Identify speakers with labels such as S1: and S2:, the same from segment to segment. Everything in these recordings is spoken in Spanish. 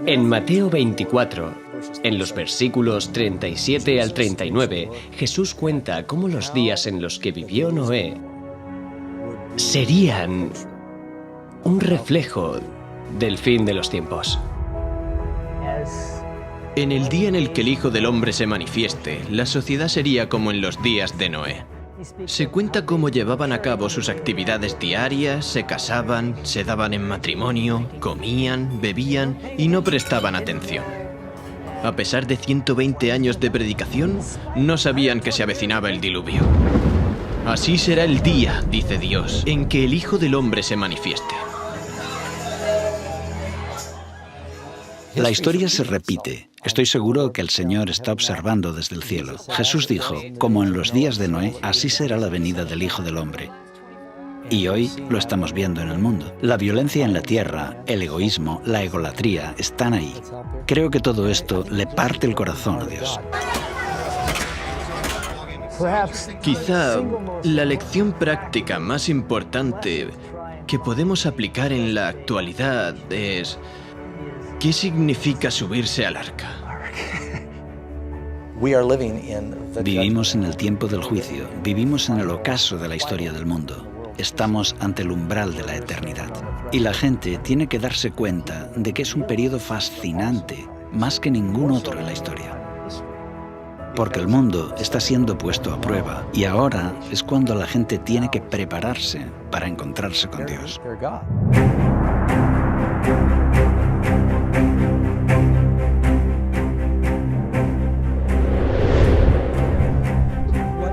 S1: En Mateo 24, en los versículos 37 al 39, Jesús cuenta cómo los días en los que vivió Noé serían un reflejo del fin de los tiempos.
S2: En el día en el que el Hijo del Hombre se manifieste, la sociedad sería como en los días de Noé. Se cuenta cómo llevaban a cabo sus actividades diarias, se casaban, se daban en matrimonio, comían, bebían y no prestaban atención. A pesar de 120 años de predicación, no sabían que se avecinaba el diluvio. Así será el día, dice Dios, en que el Hijo del Hombre se manifieste.
S3: La historia se repite. Estoy seguro que el Señor está observando desde el cielo. Jesús dijo, como en los días de Noé, así será la venida del Hijo del Hombre. Y hoy lo estamos viendo en el mundo. La violencia en la tierra, el egoísmo, la egolatría están ahí. Creo que todo esto le parte el corazón a Dios.
S2: Quizá la lección práctica más importante que podemos aplicar en la actualidad es: ¿qué significa subirse al arca?
S3: Vivimos en el tiempo del juicio, vivimos en el ocaso de la historia del mundo. Estamos ante el umbral de la eternidad. Y la gente tiene que darse cuenta de que es un periodo fascinante, más que ningún otro en la historia. Porque el mundo está siendo puesto a prueba y ahora es cuando la gente tiene que prepararse para encontrarse con Dios.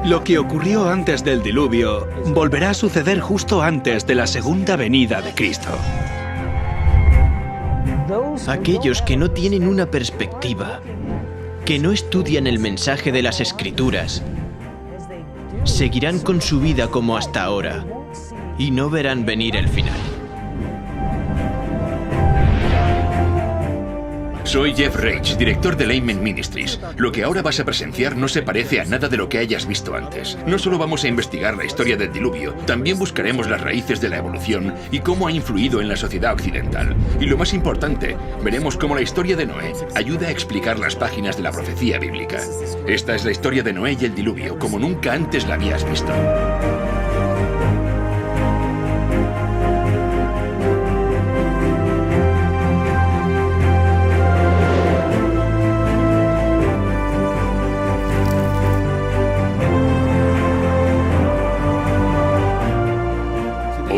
S4: Lo que ocurrió antes del diluvio volverá a suceder justo antes de la segunda venida de Cristo.
S2: Aquellos que no tienen una perspectiva, que no estudian el mensaje de las Escrituras, seguirán con su vida como hasta ahora y no verán venir el final.
S5: Soy Jeff Reich, director de Layman Ministries. Lo que ahora vas a presenciar no se parece a nada de lo que hayas visto antes. No solo vamos a investigar la historia del diluvio, también buscaremos las raíces de la evolución y cómo ha influido en la sociedad occidental. Y lo más importante, veremos cómo la historia de Noé ayuda a explicar las páginas de la profecía bíblica. Esta es la historia de Noé y el diluvio, como nunca antes la habías visto.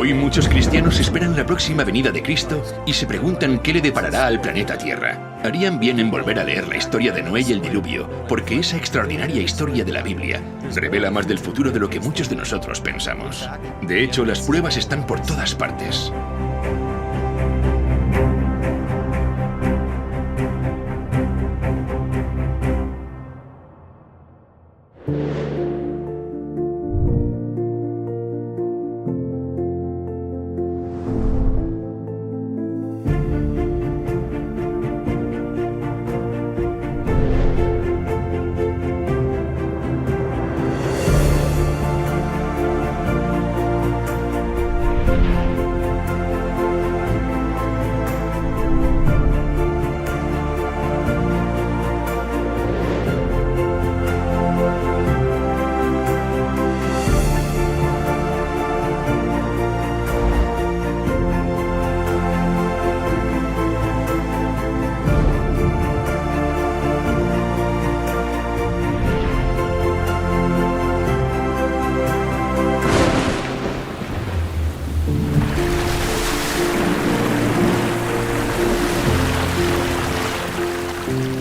S5: Hoy muchos cristianos esperan la próxima venida de Cristo y se preguntan qué le deparará al planeta Tierra. Harían bien en volver a leer la historia de Noé y el diluvio, porque esa extraordinaria historia de la Biblia revela más del futuro de lo que muchos de nosotros pensamos. De hecho, las pruebas están por todas partes.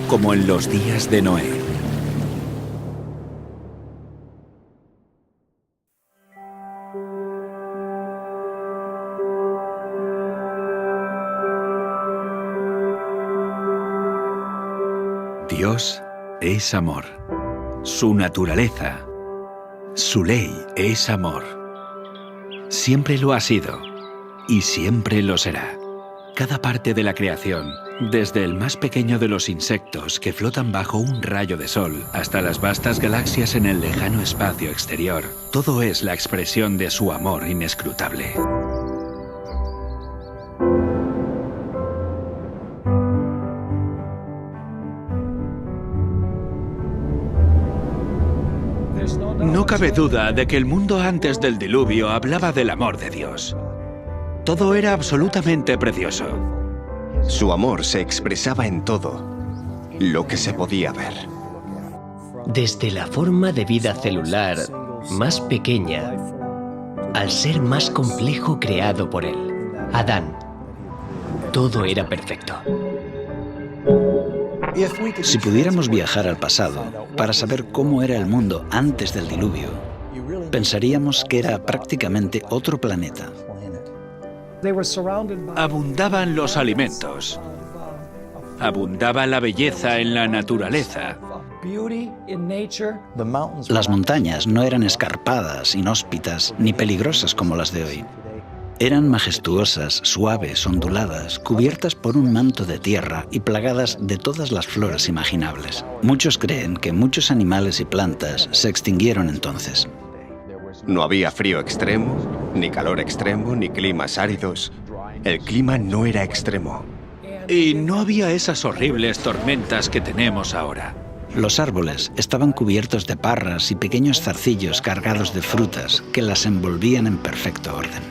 S4: Como en los días de Noé. Dios es amor. Su naturaleza, su ley es amor. Siempre lo ha sido y siempre lo será. Cada parte de la creación, desde el más pequeño de los insectos que flotan bajo un rayo de sol hasta las vastas galaxias en el lejano espacio exterior, todo es la expresión de su amor inescrutable. No cabe duda de que el mundo antes del diluvio hablaba del amor de Dios. Todo era absolutamente precioso.
S6: Su amor se expresaba en todo lo que se podía ver.
S1: Desde la forma de vida celular más pequeña al ser más complejo creado por él, Adán, todo era perfecto.
S3: Si pudiéramos viajar al pasado para saber cómo era el mundo antes del diluvio, pensaríamos que era prácticamente otro planeta.
S4: Abundaban los alimentos. Abundaba la belleza en la naturaleza.
S3: Las montañas no eran escarpadas, inhóspitas ni peligrosas como las de hoy. Eran majestuosas, suaves, onduladas, cubiertas por un manto de tierra y plagadas de todas las flores imaginables. Muchos creen que muchos animales y plantas se extinguieron entonces.
S6: No había frío extremo, ni calor extremo, ni climas áridos. El clima no era extremo.
S4: Y no había esas horribles tormentas que tenemos ahora.
S3: Los árboles estaban cubiertos de parras y pequeños zarcillos cargados de frutas que las envolvían en perfecto orden.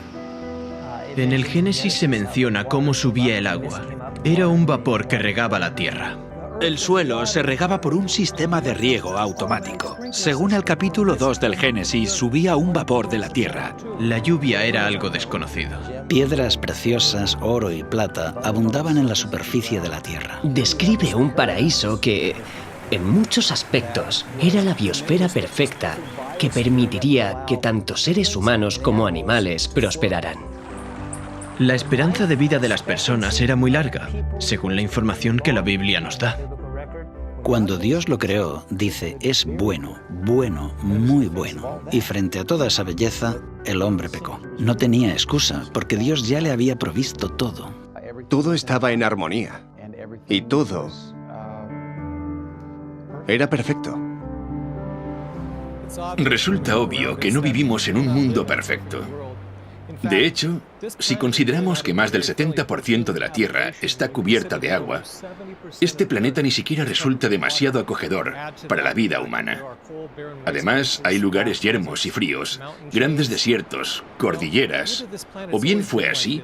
S2: En el Génesis se menciona cómo subía el agua. Era un vapor que regaba la tierra.
S4: El suelo se regaba por un sistema de riego automático. Según el capítulo 2 del Génesis, subía un vapor de la tierra.
S2: La lluvia era algo desconocido.
S3: Piedras preciosas, oro y plata abundaban en la superficie de la tierra.
S1: Describe un paraíso que, en muchos aspectos, era la biosfera perfecta que permitiría que tanto seres humanos como animales prosperaran.
S2: La esperanza de vida de las personas era muy larga, según la información que la Biblia nos da.
S3: Cuando Dios lo creó, dice, es bueno, bueno, muy bueno. Y frente a toda esa belleza, el hombre pecó. No tenía excusa, porque Dios ya le había provisto todo.
S6: Todo estaba en armonía. Y todo era perfecto.
S5: Resulta obvio que no vivimos en un mundo perfecto. De hecho, si consideramos que más del 70% de la Tierra está cubierta de agua, este planeta ni siquiera resulta demasiado acogedor para la vida humana. Además, hay lugares yermos y fríos, grandes desiertos, cordilleras. O bien fue así,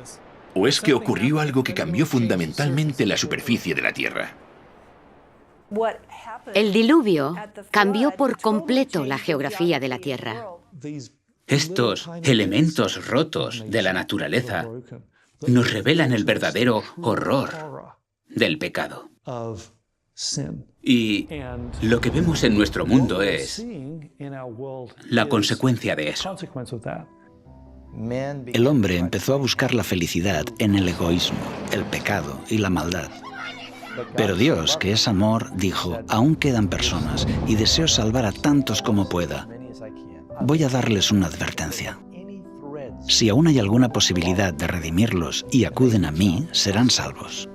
S5: o es que ocurrió algo que cambió fundamentalmente la superficie de la Tierra.
S7: El diluvio cambió por completo la geografía de la Tierra.
S8: Estos elementos rotos de la naturaleza nos revelan el verdadero horror del pecado. Y lo que vemos en nuestro mundo es la consecuencia de eso.
S3: El hombre empezó a buscar la felicidad en el egoísmo, el pecado y la maldad. Pero Dios, que es amor, dijo, aún quedan personas y deseo salvar a tantos como pueda. Voy a darles una advertencia. Si aún hay alguna posibilidad de redimirlos y acuden a mí, serán salvos.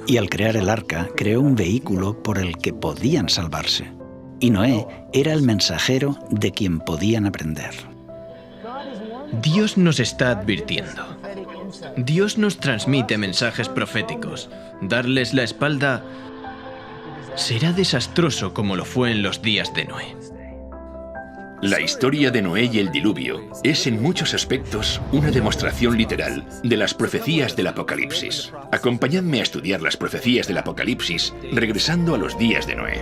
S3: Y al crear el arca, creó un vehículo por el que podían salvarse. Y Noé era el mensajero de quien podían aprender.
S2: Dios nos está advirtiendo. Dios nos transmite mensajes proféticos. Darles la espalda será desastroso como lo fue en los días de Noé.
S5: La historia de Noé y el diluvio es en muchos aspectos una demostración literal de las profecías del Apocalipsis. Acompañadme a estudiar las profecías del Apocalipsis regresando a los días de Noé.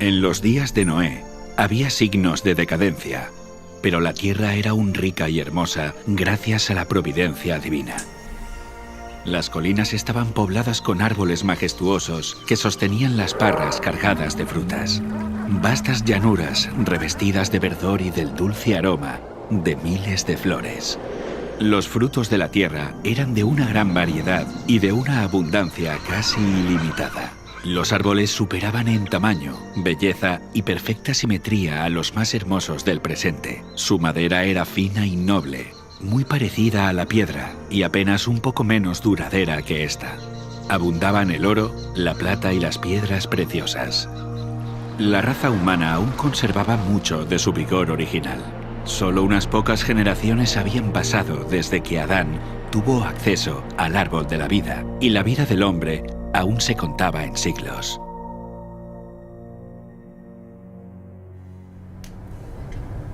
S4: En los días de Noé había signos de decadencia, pero la tierra era aún rica y hermosa gracias a la providencia divina. Las colinas estaban pobladas con árboles majestuosos que sostenían las parras cargadas de frutas. Vastas llanuras revestidas de verdor y del dulce aroma de miles de flores. Los frutos de la tierra eran de una gran variedad y de una abundancia casi ilimitada. Los árboles superaban en tamaño, belleza y perfecta simetría a los más hermosos del presente. Su madera era fina y noble, muy parecida a la piedra y apenas un poco menos duradera que esta. Abundaban el oro, la plata y las piedras preciosas. La raza humana aún conservaba mucho de su vigor original. Solo unas pocas generaciones habían pasado desde que Adán tuvo acceso al árbol de la vida, y la vida del hombre aún se contaba en siglos.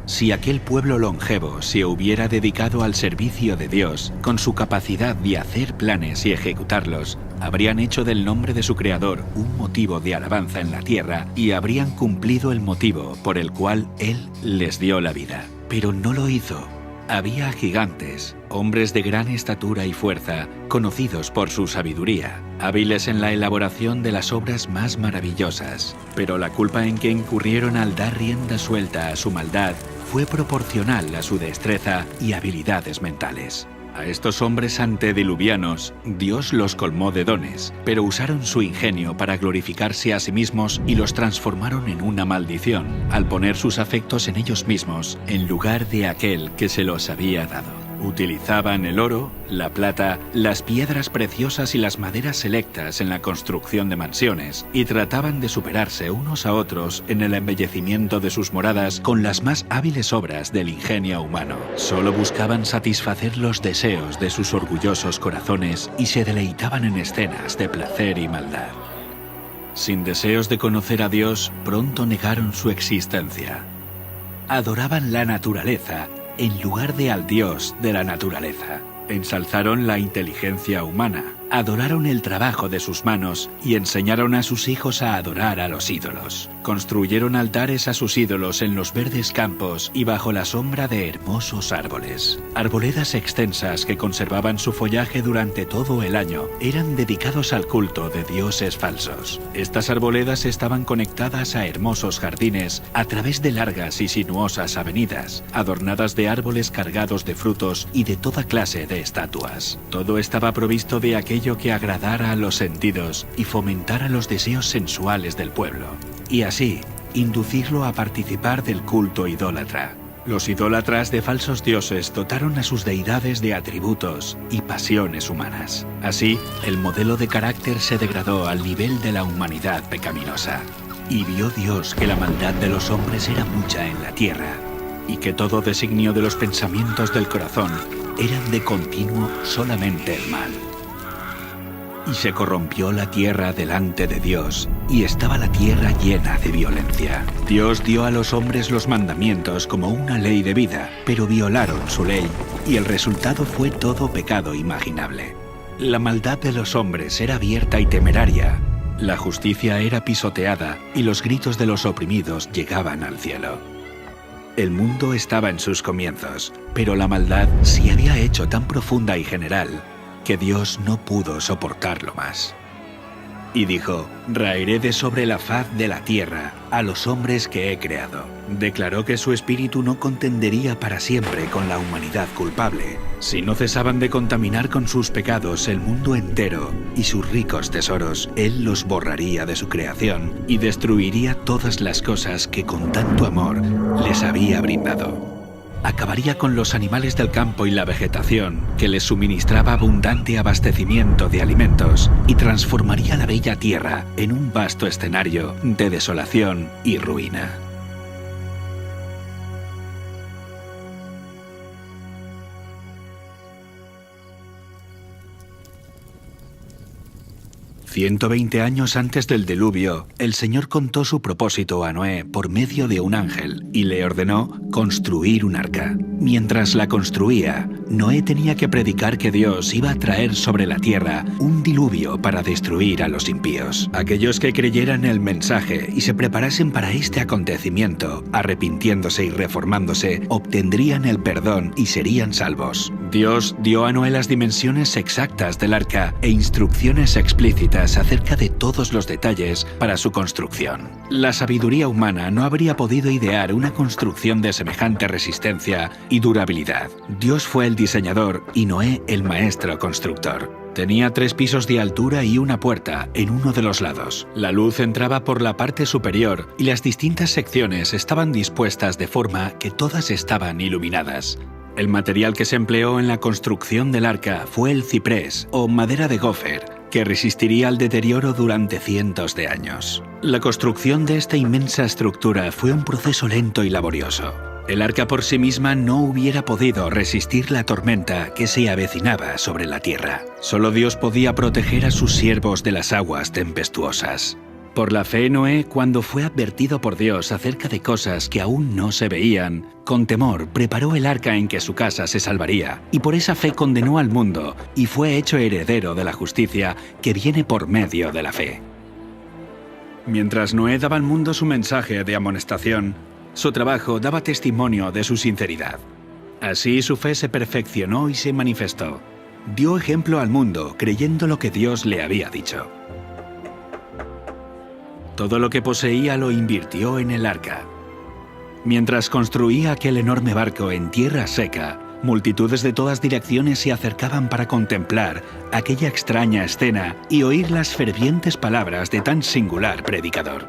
S4: Si aquel pueblo longevo se hubiera dedicado al servicio de Dios, con su capacidad de hacer planes y ejecutarlos, habrían hecho del nombre de su creador un motivo de alabanza en la tierra y habrían cumplido el motivo por el cual Él les dio la vida. Pero no lo hizo. Había gigantes, hombres de gran estatura y fuerza, conocidos por su sabiduría, hábiles en la elaboración de las obras más maravillosas. Pero la culpa en que incurrieron al dar rienda suelta a su maldad fue proporcional a su destreza y habilidades mentales. A estos hombres antediluvianos, Dios los colmó de dones, pero usaron su ingenio para glorificarse a sí mismos y los transformaron en una maldición, al poner sus afectos en ellos mismos, en lugar de aquel que se los había dado. Utilizaban el oro, la plata, las piedras preciosas y las maderas selectas en la construcción de mansiones, y trataban de superarse unos a otros en el embellecimiento de sus moradas con las más hábiles obras del ingenio humano. Solo buscaban satisfacer los deseos de sus orgullosos corazones y se deleitaban en escenas de placer y maldad. Sin deseos de conocer a Dios, pronto negaron su existencia. Adoraban la naturaleza en lugar de al Dios de la naturaleza. Ensalzaron la inteligencia humana, adoraron el trabajo de sus manos y enseñaron a sus hijos a adorar a los ídolos. Construyeron altares a sus ídolos en los verdes campos y bajo la sombra de hermosos árboles. Arboledas extensas que conservaban su follaje durante todo el año eran dedicados al culto de dioses falsos. Estas arboledas estaban conectadas a hermosos jardines a través de largas y sinuosas avenidas, adornadas de árboles cargados de frutos y de toda clase de estatuas. Todo estaba provisto de aquello que agradara a los sentidos y fomentara los deseos sensuales del pueblo, y así inducirlo a participar del culto idólatra. Los idólatras de falsos dioses dotaron a sus deidades de atributos y pasiones humanas. Así, el modelo de carácter se degradó al nivel de la humanidad pecaminosa. Y vio Dios que la maldad de los hombres era mucha en la tierra, y que todo designio de los pensamientos del corazón eran de continuo solamente el mal. Y se corrompió la tierra delante de Dios, y estaba la tierra llena de violencia. Dios dio a los hombres los mandamientos como una ley de vida, pero violaron su ley, y el resultado fue todo pecado imaginable. La maldad de los hombres era abierta y temeraria, la justicia era pisoteada, y los gritos de los oprimidos llegaban al cielo. El mundo estaba en sus comienzos, pero la maldad se había hecho tan profunda y general que Dios no pudo soportarlo más. Y dijo: raeré de sobre la faz de la tierra a los hombres que he creado. Declaró que su espíritu no contendería para siempre con la humanidad culpable. Si no cesaban de contaminar con sus pecados el mundo entero y sus ricos tesoros, Él los borraría de su creación y destruiría todas las cosas que con tanto amor les había brindado. Acabaría con los animales del campo y la vegetación, que les suministraba abundante abastecimiento de alimentos, y transformaría la bella tierra en un vasto escenario de desolación y ruina. «120 años antes del diluvio, el Señor contó su propósito a Noé por medio de un ángel y le ordenó construir un arca. Mientras la construía, Noé tenía que predicar que Dios iba a traer sobre la tierra un diluvio para destruir a los impíos. Aquellos que creyeran el mensaje y se preparasen para este acontecimiento, arrepintiéndose y reformándose, obtendrían el perdón y serían salvos. Dios dio a Noé las dimensiones exactas del arca e instrucciones explícitas acerca de todos los detalles para su construcción. La sabiduría humana no habría podido idear una construcción de semejante resistencia y durabilidad. Dios fue el diseñador y Noé el maestro constructor. Tenía 3 pisos de altura y una puerta en uno de los lados. La luz entraba por la parte superior y las distintas secciones estaban dispuestas de forma que todas estaban iluminadas. El material que se empleó en la construcción del arca fue el ciprés o madera de gofer, que resistiría al deterioro durante cientos de años. La construcción de esta inmensa estructura fue un proceso lento y laborioso. El arca por sí misma no hubiera podido resistir la tormenta que se avecinaba sobre la tierra. Solo Dios podía proteger a sus siervos de las aguas tempestuosas. Por la fe, Noé, cuando fue advertido por Dios acerca de cosas que aún no se veían, con temor preparó el arca en que su casa se salvaría, y por esa fe condenó al mundo y fue hecho heredero de la justicia que viene por medio de la fe. Mientras Noé daba al mundo su mensaje de amonestación, su trabajo daba testimonio de su sinceridad. Así su fe se perfeccionó y se manifestó. Dio ejemplo al mundo creyendo lo que Dios le había dicho. Todo lo que poseía lo invirtió en el arca. Mientras construía aquel enorme barco en tierra seca, multitudes de todas direcciones se acercaban para contemplar aquella extraña escena y oír las fervientes palabras de tan singular predicador.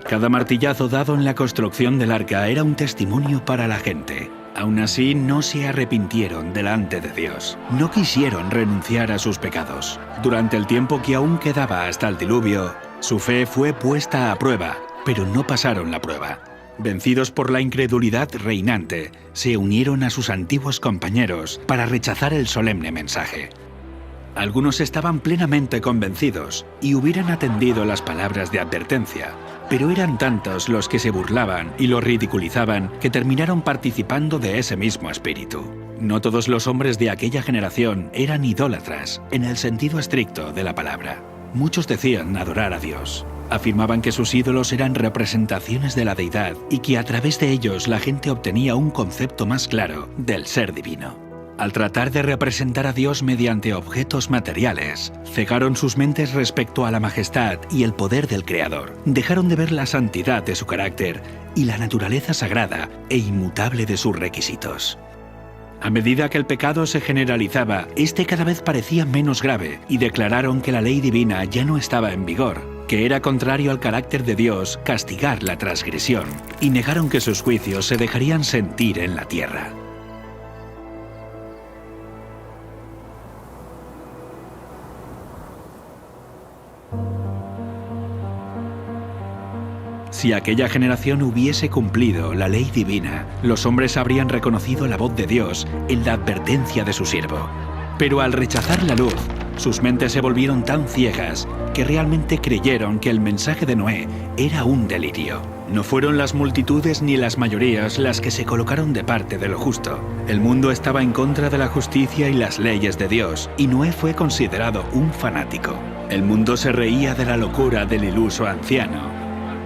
S4: Cada martillazo dado en la construcción del arca era un testimonio para la gente. Aún así, no se arrepintieron delante de Dios. No quisieron renunciar a sus pecados. Durante el tiempo que aún quedaba hasta el diluvio, su fe fue puesta a prueba, pero no pasaron la prueba. Vencidos por la incredulidad reinante, se unieron a sus antiguos compañeros para rechazar el solemne mensaje. Algunos estaban plenamente convencidos y hubieran atendido las palabras de advertencia, pero eran tantos los que se burlaban y lo ridiculizaban que terminaron participando de ese mismo espíritu. No todos los hombres de aquella generación eran idólatras en el sentido estricto de la palabra. Muchos decían adorar a Dios. Afirmaban que sus ídolos eran representaciones de la deidad y que a través de ellos la gente obtenía un concepto más claro del ser divino. Al tratar de representar a Dios mediante objetos materiales, cegaron sus mentes respecto a la majestad y el poder del Creador. Dejaron de ver la santidad de su carácter y la naturaleza sagrada e inmutable de sus requisitos. A medida que el pecado se generalizaba, este cada vez parecía menos grave y declararon que la ley divina ya no estaba en vigor, que era contrario al carácter de Dios castigar la transgresión, y negaron que sus juicios se dejarían sentir en la tierra. Si aquella generación hubiese cumplido la ley divina, los hombres habrían reconocido la voz de Dios en la advertencia de su siervo. Pero al rechazar la luz, sus mentes se volvieron tan ciegas que realmente creyeron que el mensaje de Noé era un delirio. No fueron las multitudes ni las mayorías las que se colocaron de parte de lo justo. El mundo estaba en contra de la justicia y las leyes de Dios, y Noé fue considerado un fanático. El mundo se reía de la locura del iluso anciano.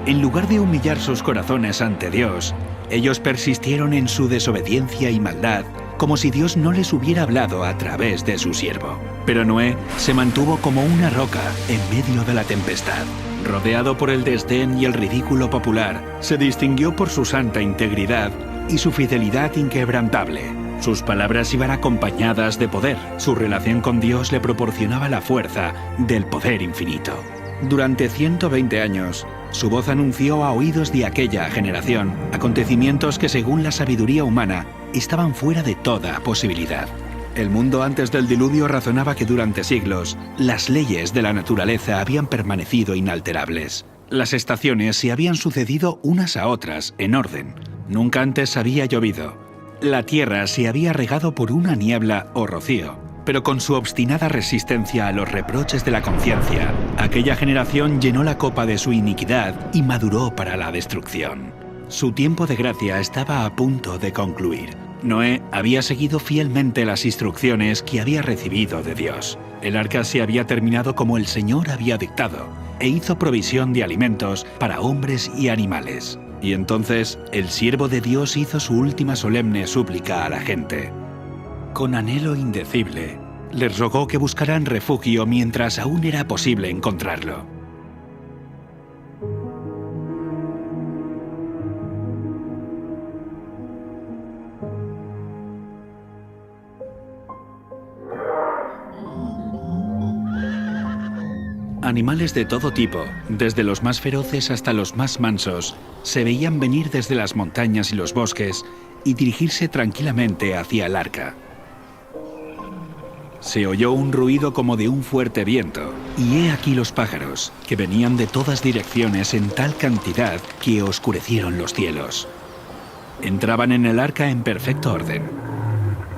S4: En lugar de humillar sus corazones ante Dios, ellos persistieron en su desobediencia y maldad, como si Dios no les hubiera hablado a través de su siervo. Pero Noé se mantuvo como una roca en medio de la tempestad. Rodeado por el desdén y el ridículo popular, se distinguió por su santa integridad y su fidelidad inquebrantable. Sus palabras iban acompañadas de poder. Su relación con Dios le proporcionaba la fuerza del poder infinito. Durante 120 años, su voz anunció a oídos de aquella generación acontecimientos que, según la sabiduría humana, estaban fuera de toda posibilidad. El mundo antes del diluvio razonaba que durante siglos las leyes de la naturaleza habían permanecido inalterables. Las estaciones se habían sucedido unas a otras en orden. Nunca antes había llovido. La tierra se había regado por una niebla o rocío. Pero con su obstinada resistencia a los reproches de la conciencia, aquella generación llenó la copa de su iniquidad y maduró para la destrucción. Su tiempo de gracia estaba a punto de concluir. Noé había seguido fielmente las instrucciones que había recibido de Dios. El arca se había terminado como el Señor había dictado, e hizo provisión de alimentos para hombres y animales. Y entonces el siervo de Dios hizo su última solemne súplica a la gente. Con anhelo indecible, les rogó que buscaran refugio mientras aún era posible encontrarlo. Animales de todo tipo, desde los más feroces hasta los más mansos, se veían venir desde las montañas y los bosques y dirigirse tranquilamente hacia el arca. se oyó un ruido como de un fuerte viento, y he aquí los pájaros, que venían de todas direcciones en tal cantidad que oscurecieron los cielos. Entraban en el arca en perfecto orden.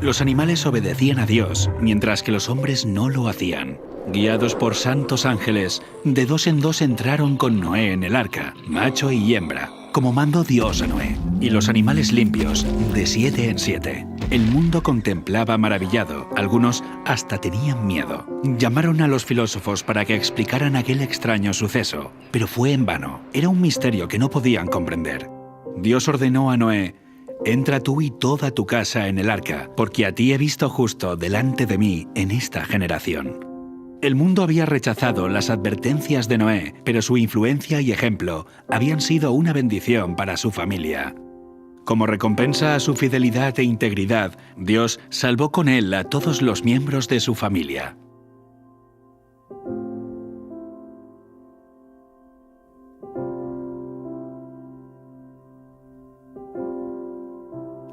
S4: Los animales obedecían a Dios, mientras que los hombres no lo hacían. Guiados por santos ángeles, de dos en dos entraron con Noé en el arca, macho y hembra, como mandó Dios a Noé. Y los animales limpios, de 7 en 7. El mundo contemplaba maravillado, algunos hasta tenían miedo. Llamaron a los filósofos para que explicaran aquel extraño suceso, pero fue en vano. Era un misterio que no podían comprender. Dios ordenó a Noé: entra tú y toda tu casa en el arca, porque a ti he visto justo delante de mí en esta generación. El mundo había rechazado las advertencias de Noé, pero su influencia y ejemplo habían sido una bendición para su familia. Como recompensa a su fidelidad e integridad, Dios salvó con él a todos los miembros de su familia.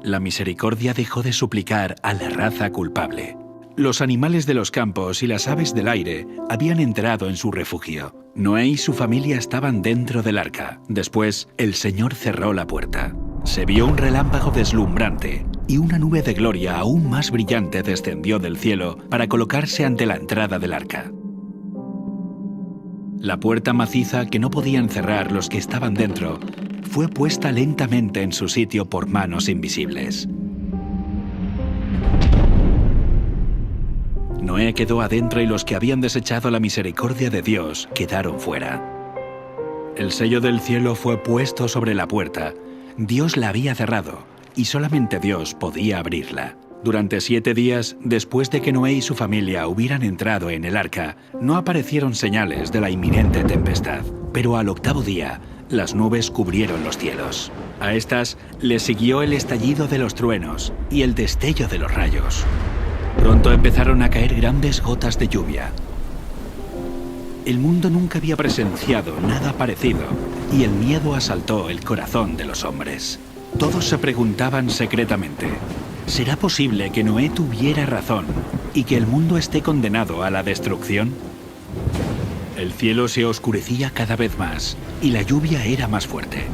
S4: La misericordia dejó de suplicar a la raza culpable. Los animales de los campos y las aves del aire habían entrado en su refugio. Noé y su familia estaban dentro del arca. Después, el Señor cerró la puerta. Se vio un relámpago deslumbrante y una nube de gloria aún más brillante descendió del cielo para colocarse ante la entrada del arca. La puerta maciza que no podían cerrar los que estaban dentro fue puesta lentamente en su sitio por manos invisibles. Noé quedó adentro y los que habían desechado la misericordia de Dios quedaron fuera. El sello del cielo fue puesto sobre la puerta. Dios la había cerrado y solamente Dios podía abrirla. Durante 7 días, después de que Noé y su familia hubieran entrado en el arca, no aparecieron señales de la inminente tempestad. Pero al 8º día, las nubes cubrieron los cielos. A estas le siguió el estallido de los truenos y el destello de los rayos. Pronto empezaron a caer grandes gotas de lluvia. El mundo nunca había presenciado nada parecido y el miedo asaltó el corazón de los hombres. Todos se preguntaban secretamente: ¿será posible que Noé tuviera razón y que el mundo esté condenado a la destrucción? El cielo se oscurecía cada vez más y la lluvia era más fuerte.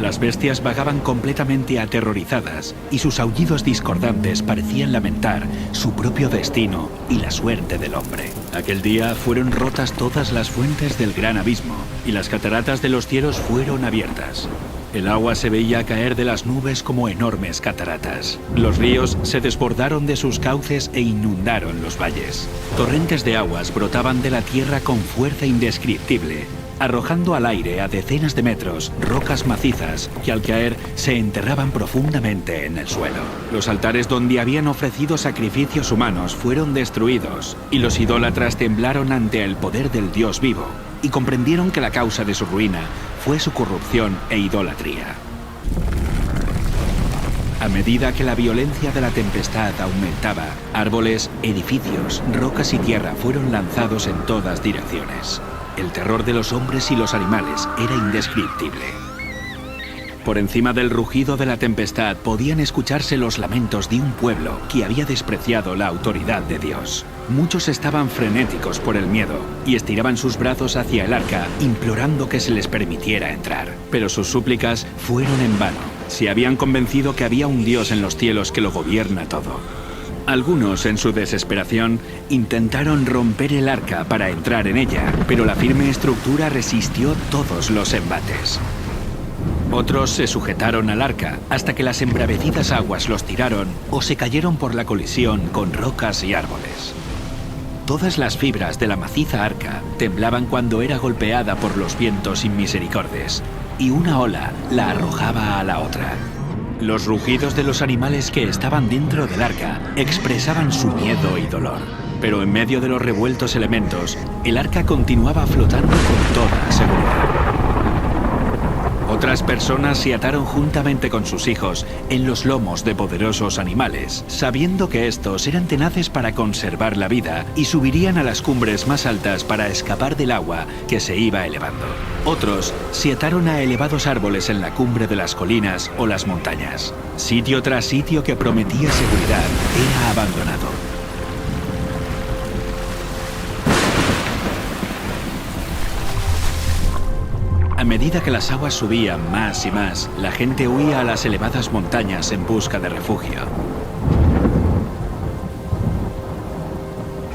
S4: Las bestias vagaban completamente aterrorizadas y sus aullidos discordantes parecían lamentar su propio destino y la suerte del hombre. Aquel día fueron rotas todas las fuentes del gran abismo y las cataratas de los cielos fueron abiertas. El agua se veía caer de las nubes como enormes cataratas. Los ríos se desbordaron de sus cauces e inundaron los valles. Torrentes de aguas brotaban de la tierra con fuerza indescriptible, arrojando al aire a decenas de metros rocas macizas que al caer se enterraban profundamente en el suelo. Los altares donde habían ofrecido sacrificios humanos fueron destruidos y los idólatras temblaron ante el poder del Dios vivo y comprendieron que la causa de su ruina fue su corrupción e idolatría. A medida que la violencia de la tempestad aumentaba, árboles, edificios, rocas y tierra fueron lanzados en todas direcciones. El terror de los hombres y los animales era indescriptible. Por encima del rugido de la tempestad podían escucharse los lamentos de un pueblo que había despreciado la autoridad de Dios. Muchos estaban frenéticos por el miedo y estiraban sus brazos hacia el arca, implorando que se les permitiera entrar. Pero sus súplicas fueron en vano. Se habían convencido que había un Dios en los cielos que lo gobierna todo. Algunos, en su desesperación, intentaron romper el arca para entrar en ella, pero la firme estructura resistió todos los embates. Otros se sujetaron al arca hasta que las embravecidas aguas los tiraron o se cayeron por la colisión con rocas y árboles. Todas las fibras de la maciza arca temblaban cuando era golpeada por los vientos inmisericordes, y una ola la arrojaba a la otra. Los rugidos de los animales que estaban dentro del arca expresaban su miedo y dolor. Pero en medio de los revueltos elementos, el arca continuaba flotando con toda seguridad. Otras personas se ataron juntamente con sus hijos en los lomos de poderosos animales, sabiendo que estos eran tenaces para conservar la vida y subirían a las cumbres más altas para escapar del agua que se iba elevando. Otros se ataron a elevados árboles en la cumbre de las colinas o las montañas. Sitio tras sitio que prometía seguridad era abandonado. A medida que las aguas subían más y más, la gente huía a las elevadas montañas en busca de refugio.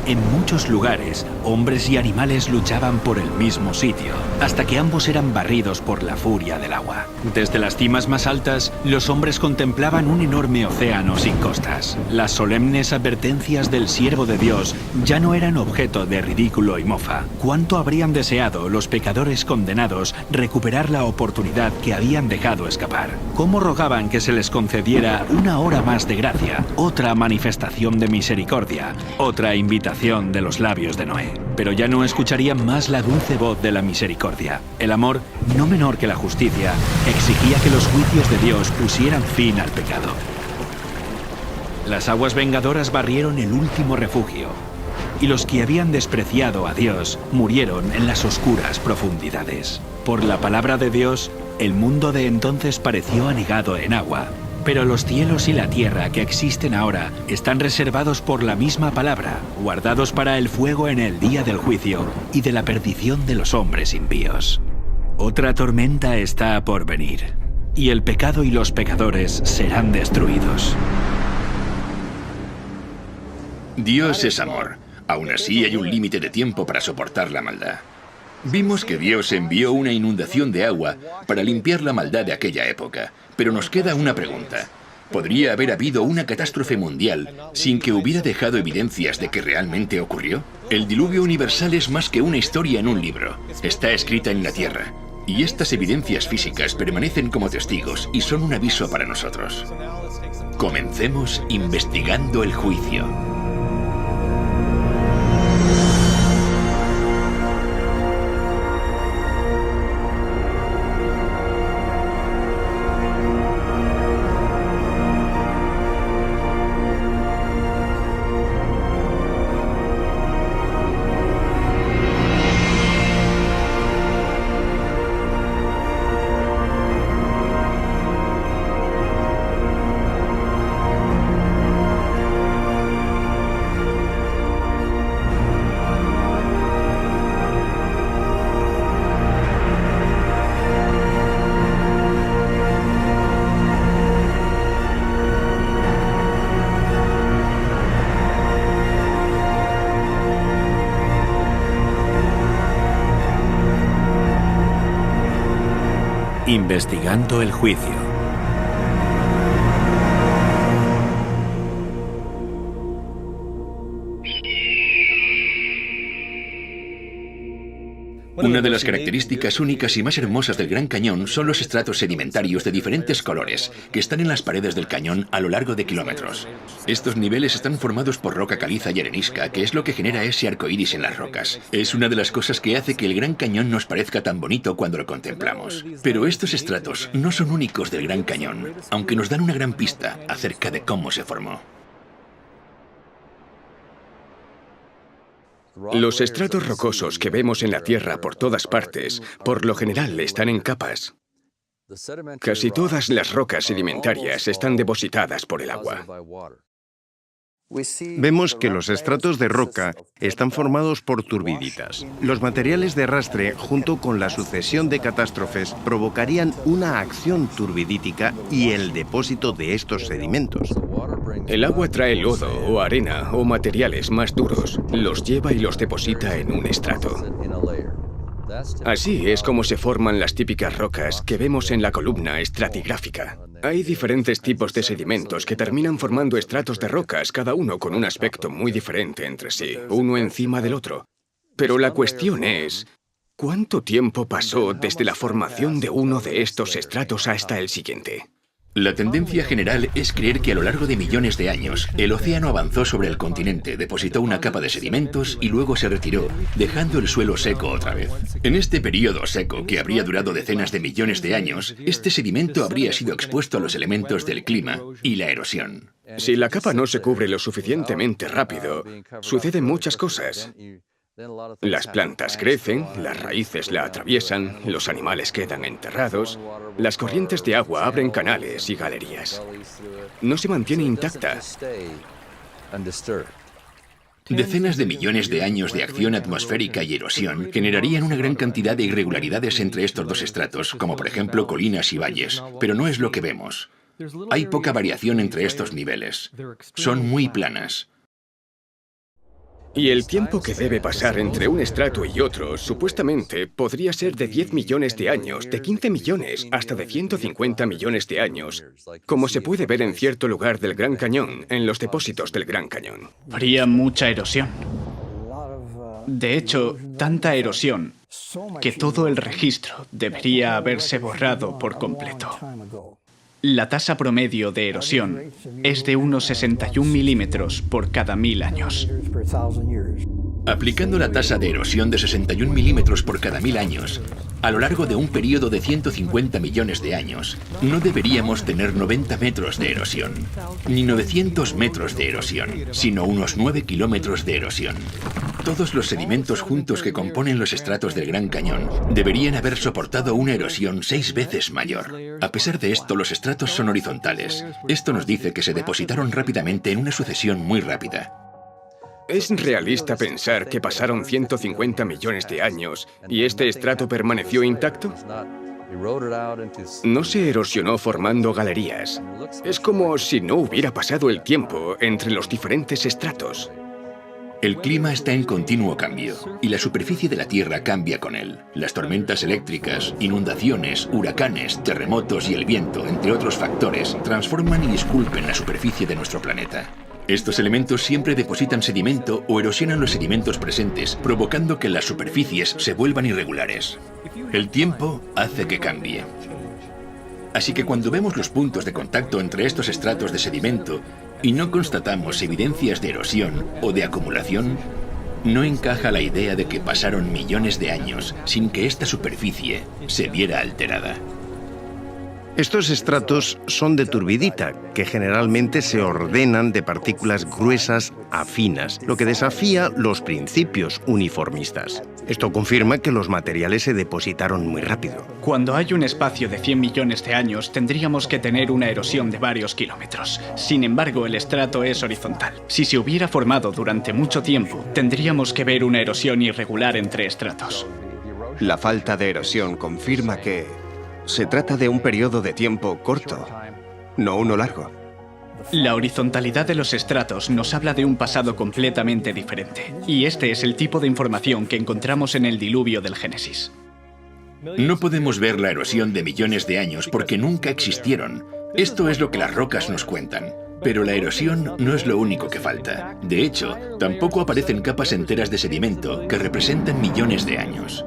S4: En muchos lugares, hombres y animales luchaban por el mismo sitio, hasta que ambos eran barridos por la furia del agua. Desde las cimas más altas, los hombres contemplaban un enorme océano sin costas. Las solemnes advertencias del siervo de Dios ya no eran objeto de ridículo y mofa. ¿Cuánto habrían deseado los pecadores condenados recuperar la oportunidad que habían dejado escapar? ¿Cómo rogaban que se les concediera una hora más de gracia, otra manifestación de misericordia, otra invitación de los labios de Noé? Pero ya no escucharían más la dulce voz de la misericordia. El amor, no menor que la justicia, exigía que los juicios de Dios pusieran fin al pecado. Las aguas vengadoras barrieron el último refugio, y los que habían despreciado a Dios murieron en las oscuras profundidades. Por la palabra de Dios, el mundo de entonces pareció anegado en agua. Pero los cielos y la tierra que existen ahora están reservados por la misma palabra, guardados para el fuego en el día del juicio y de la perdición de los hombres impíos. Otra tormenta está por venir, y el pecado y los pecadores serán destruidos.
S5: Dios es amor. Aún así hay un límite de tiempo para soportar la maldad. Vimos que Dios envió una inundación de agua para limpiar la maldad de aquella época. Pero nos queda una pregunta. ¿Podría haber habido una catástrofe mundial sin que hubiera dejado evidencias de que realmente ocurrió? El diluvio universal es más que una historia en un libro. Está escrita en la tierra. Y estas evidencias físicas permanecen como testigos y son un aviso para nosotros. Comencemos investigando el juicio.
S4: Investigando el juicio.
S5: Una de las características únicas y más hermosas del Gran Cañón son los estratos sedimentarios de diferentes colores que están en las paredes del cañón a lo largo de kilómetros. Estos niveles están formados por roca caliza y arenisca, que es lo que genera ese arco iris en las rocas. Es una de las cosas que hace que el Gran Cañón nos parezca tan bonito cuando lo contemplamos. Pero estos estratos no son únicos del Gran Cañón, aunque nos dan una gran pista acerca de cómo se formó.
S9: Los estratos rocosos que vemos en la Tierra por todas partes, por lo general están en capas. Casi todas las rocas sedimentarias están depositadas por el agua.
S6: Vemos que los estratos de roca están formados por turbiditas. Los materiales de arrastre, junto con la sucesión de catástrofes, provocarían una acción turbidítica y el depósito de estos sedimentos.
S9: El agua trae lodo o arena o materiales más duros, los lleva y los deposita en un estrato. Así es como se forman las típicas rocas que vemos en la columna estratigráfica. Hay diferentes tipos de sedimentos que terminan formando estratos de rocas, cada uno con un aspecto muy diferente entre sí, uno encima del otro. Pero la cuestión es, ¿cuánto tiempo pasó desde la formación de uno de estos estratos hasta el siguiente?
S5: La tendencia general es creer que a lo largo de millones de años, el océano avanzó sobre el continente, depositó una capa de sedimentos y luego se retiró, dejando el suelo seco otra vez. En este periodo seco, que habría durado decenas de millones de años, este sedimento habría sido expuesto a los elementos del clima y la erosión.
S9: Si la capa no se cubre lo suficientemente rápido, suceden muchas cosas. Las plantas crecen, las raíces la atraviesan, los animales quedan enterrados, las corrientes de agua abren canales y galerías. No se mantiene intacta.
S5: Decenas de millones de años de acción atmosférica y erosión generarían una gran cantidad de irregularidades entre estos dos estratos, como por ejemplo colinas y valles, pero no es lo que vemos. Hay poca variación entre estos niveles. Son muy planas.
S9: Y el tiempo que debe pasar entre un estrato y otro, supuestamente, podría ser de 10 millones de años, de 15 millones, hasta de 150 millones de años, como se puede ver en cierto lugar del Gran Cañón, en los depósitos del Gran Cañón.
S10: Habría mucha erosión. De hecho, tanta erosión que todo el registro debería haberse borrado por completo. La tasa promedio de erosión es de unos 61 milímetros por cada 1000 años.
S5: Aplicando la tasa de erosión de 61 milímetros por cada 1000 años, a lo largo de un periodo de 150 millones de años, no deberíamos tener 90 metros de erosión, ni 900 metros de erosión, sino unos 9 kilómetros de erosión. Todos los sedimentos juntos que componen los estratos del Gran Cañón deberían haber soportado una erosión 6 veces mayor. A pesar de esto, los estratos son horizontales. Esto nos dice que se depositaron rápidamente en una sucesión muy rápida.
S9: ¿Es realista pensar que pasaron 150 millones de años y este estrato permaneció intacto? No se erosionó formando galerías. Es como si no hubiera pasado el tiempo entre los diferentes estratos.
S5: El clima está en continuo cambio y la superficie de la Tierra cambia con él. Las tormentas eléctricas, inundaciones, huracanes, terremotos y el viento, entre otros factores, transforman y esculpen la superficie de nuestro planeta. Estos elementos siempre depositan sedimento o erosionan los sedimentos presentes, provocando que las superficies se vuelvan irregulares. El tiempo hace que cambie. Así que cuando vemos los puntos de contacto entre estos estratos de sedimento y no constatamos evidencias de erosión o de acumulación, no encaja la idea de que pasaron millones de años sin que esta superficie se viera alterada.
S6: Estos estratos son de turbidita, que generalmente se ordenan de partículas gruesas a finas, lo que desafía los principios uniformistas. Esto confirma que los materiales se depositaron muy rápido.
S10: Cuando hay un espacio de 100 millones de años, tendríamos que tener una erosión de varios kilómetros. Sin embargo, el estrato es horizontal. Si se hubiera formado durante mucho tiempo, tendríamos que ver una erosión irregular entre estratos.
S11: La falta de erosión confirma que se trata de un periodo de tiempo corto, no uno largo.
S10: La horizontalidad de los estratos nos habla de un pasado completamente diferente. Y este es el tipo de información que encontramos en el diluvio del Génesis.
S5: No podemos ver la erosión de millones de años porque nunca existieron. Esto es lo que las rocas nos cuentan. Pero la erosión no es lo único que falta. De hecho, tampoco aparecen capas enteras de sedimento que representan millones de años.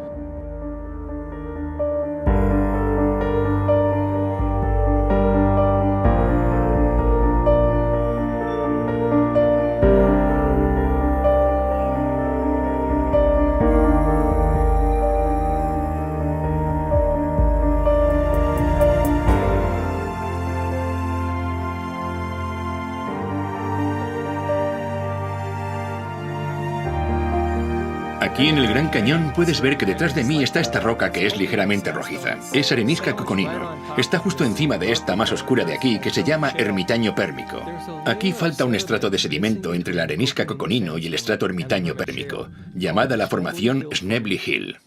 S5: Aquí en el Gran Cañón puedes ver que detrás de mí está esta roca que es ligeramente rojiza. Es arenisca coconino. Está justo encima de esta más oscura de aquí que se llama ermitaño pérmico. Aquí falta un estrato de sedimento entre la arenisca coconino y el estrato ermitaño pérmico, llamada la formación Schnebly Hill.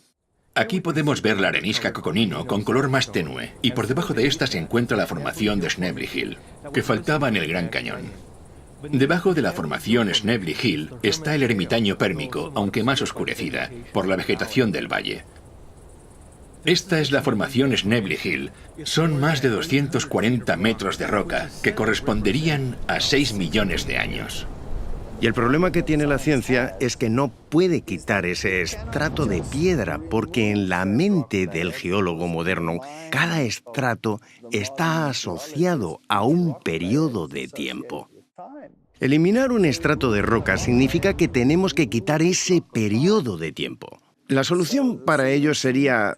S5: Aquí podemos ver la arenisca coconino con color más tenue y por debajo de esta se encuentra la formación de Schnebly Hill, que faltaba en el Gran Cañón. Debajo de la formación Schnebly Hill está el ermitaño pérmico, aunque más oscurecida, por la vegetación del valle. Esta es la formación Schnebly Hill. Son más de 240 metros de roca, que corresponderían a 6 millones de años.
S6: Y el problema que tiene la ciencia es que no puede quitar ese estrato de piedra, porque en la mente del geólogo moderno, cada estrato está asociado a un periodo de tiempo. Eliminar un estrato de roca significa que tenemos que quitar ese periodo de tiempo. La solución para ello sería,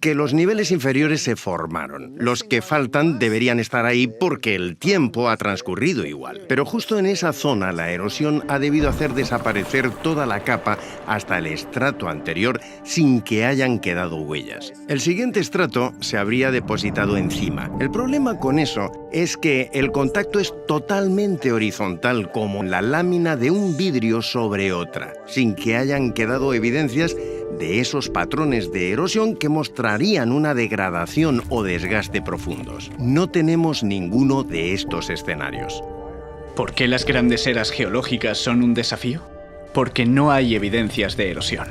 S6: que los niveles inferiores se formaron. Los que faltan deberían estar ahí porque el tiempo ha transcurrido igual. Pero justo en esa zona la erosión ha debido hacer desaparecer toda la capa hasta el estrato anterior sin que hayan quedado huellas. El siguiente estrato se habría depositado encima. El problema con eso es que el contacto es totalmente horizontal, como la lámina de un vidrio sobre otra, sin que hayan quedado evidencias de esos patrones de erosión que mostrarían una degradación o desgaste profundos. No tenemos ninguno de estos escenarios.
S10: ¿Por qué las grandes eras geológicas son un desafío? Porque no hay evidencias de erosión.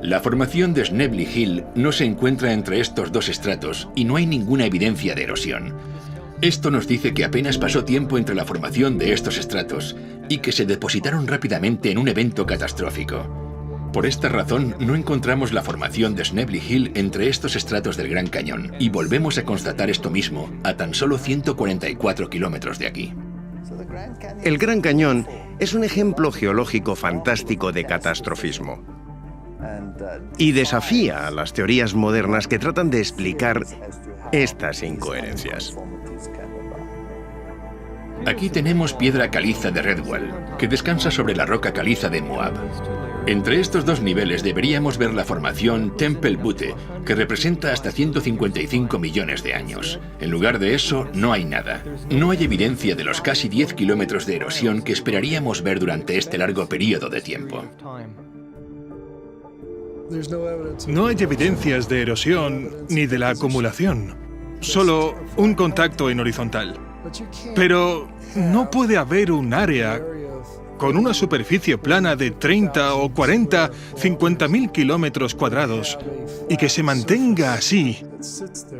S5: La formación de Snebly Hill no se encuentra entre estos dos estratos y no hay ninguna evidencia de erosión. Esto nos dice que apenas pasó tiempo entre la formación de estos estratos y que se depositaron rápidamente en un evento catastrófico. Por esta razón, no encontramos la formación de Snebly Hill entre estos estratos del Gran Cañón, y volvemos a constatar esto mismo a tan solo 144 kilómetros de aquí.
S6: El Gran Cañón es un ejemplo geológico fantástico de catastrofismo y desafía a las teorías modernas que tratan de explicar estas incoherencias.
S5: Aquí tenemos piedra caliza de Redwall, que descansa sobre la roca caliza de Moab. Entre estos dos niveles deberíamos ver la formación Temple Butte, que representa hasta 155 millones de años. En lugar de eso, no hay nada. No hay evidencia de los casi 10 kilómetros de erosión que esperaríamos ver durante este largo periodo de tiempo.
S12: No hay evidencias de erosión ni de la acumulación, solo un contacto en horizontal. Pero no puede haber un área con una superficie plana de 30 o 40, 50.000 kilómetros cuadrados y que se mantenga así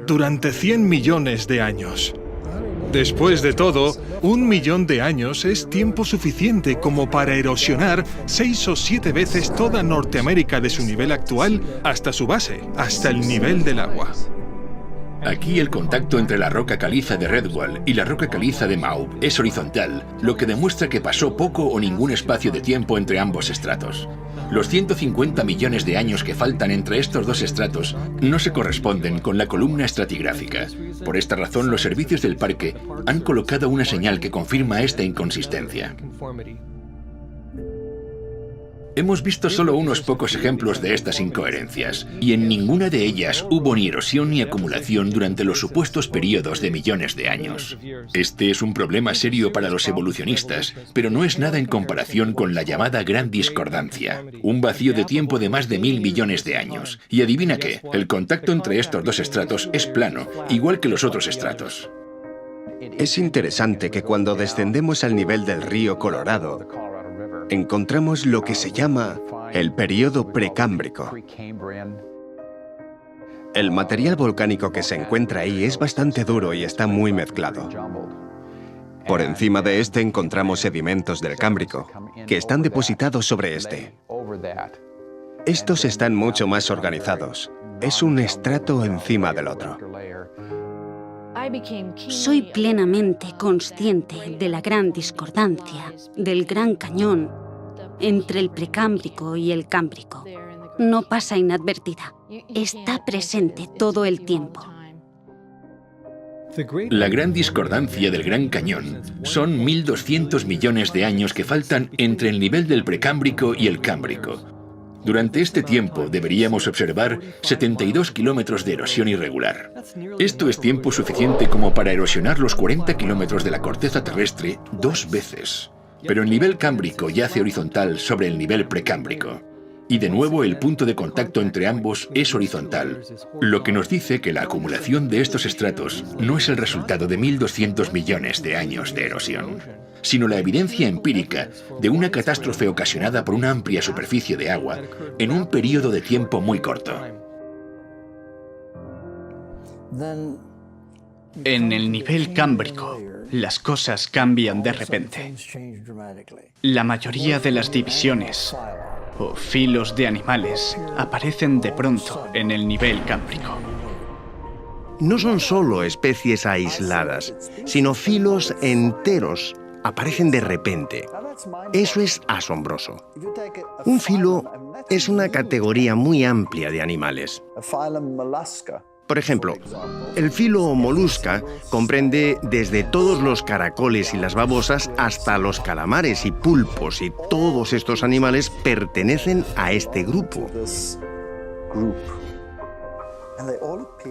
S12: durante 100 millones de años. Después de todo, 1 millón de años es tiempo suficiente como para erosionar 6 o 7 veces toda Norteamérica de su nivel actual hasta su base, hasta el nivel del agua.
S5: Aquí el contacto entre la roca caliza de Redwall y la roca caliza de Moab es horizontal, lo que demuestra que pasó poco o ningún espacio de tiempo entre ambos estratos. Los 150 millones de años que faltan entre estos dos estratos no se corresponden con la columna estratigráfica. Por esta razón, los servicios del parque han colocado una señal que confirma esta inconsistencia. Hemos visto solo unos pocos ejemplos de estas incoherencias, y en ninguna de ellas hubo ni erosión ni acumulación durante los supuestos periodos de millones de años. Este es un problema serio para los evolucionistas, pero no es nada en comparación con la llamada Gran Discordancia, un vacío de tiempo de más de 1.000 millones de años. Y adivina qué, el contacto entre estos dos estratos es plano, igual que los otros estratos.
S11: Es interesante que cuando descendemos al nivel del río Colorado, encontramos lo que se llama el período precámbrico. El material volcánico que se encuentra ahí es bastante duro y está muy mezclado. Por encima de este encontramos sedimentos del Cámbrico, que están depositados sobre este. Estos están mucho más organizados. Es un estrato encima del otro.
S7: Soy plenamente consciente de la gran discordancia, del Gran Cañón, entre el Precámbrico y el Cámbrico. No pasa inadvertida. Está presente todo el tiempo.
S5: La gran discordancia del Gran Cañón son 1.200 millones de años que faltan entre el nivel del Precámbrico y el Cámbrico. Durante este tiempo deberíamos observar 72 kilómetros de erosión irregular. Esto es tiempo suficiente como para erosionar los 40 kilómetros de la corteza terrestre 2 veces. Pero el nivel cámbrico yace horizontal sobre el nivel precámbrico. Y de nuevo el punto de contacto entre ambos es horizontal, lo que nos dice que la acumulación de estos estratos no es el resultado de 1.200 millones de años de erosión, sino la evidencia empírica de una catástrofe ocasionada por una amplia superficie de agua en un periodo de tiempo muy corto.
S10: En el nivel cámbrico, las cosas cambian de repente. La mayoría de las divisiones o filos de animales aparecen de pronto en el nivel cámbrico.
S6: No son solo especies aisladas, sino filos enteros aparecen de repente. Eso es asombroso. Un filo es una categoría muy amplia de animales. Por ejemplo, el filo molusca comprende desde todos los caracoles y las babosas hasta los calamares y pulpos, y todos estos animales pertenecen a este grupo.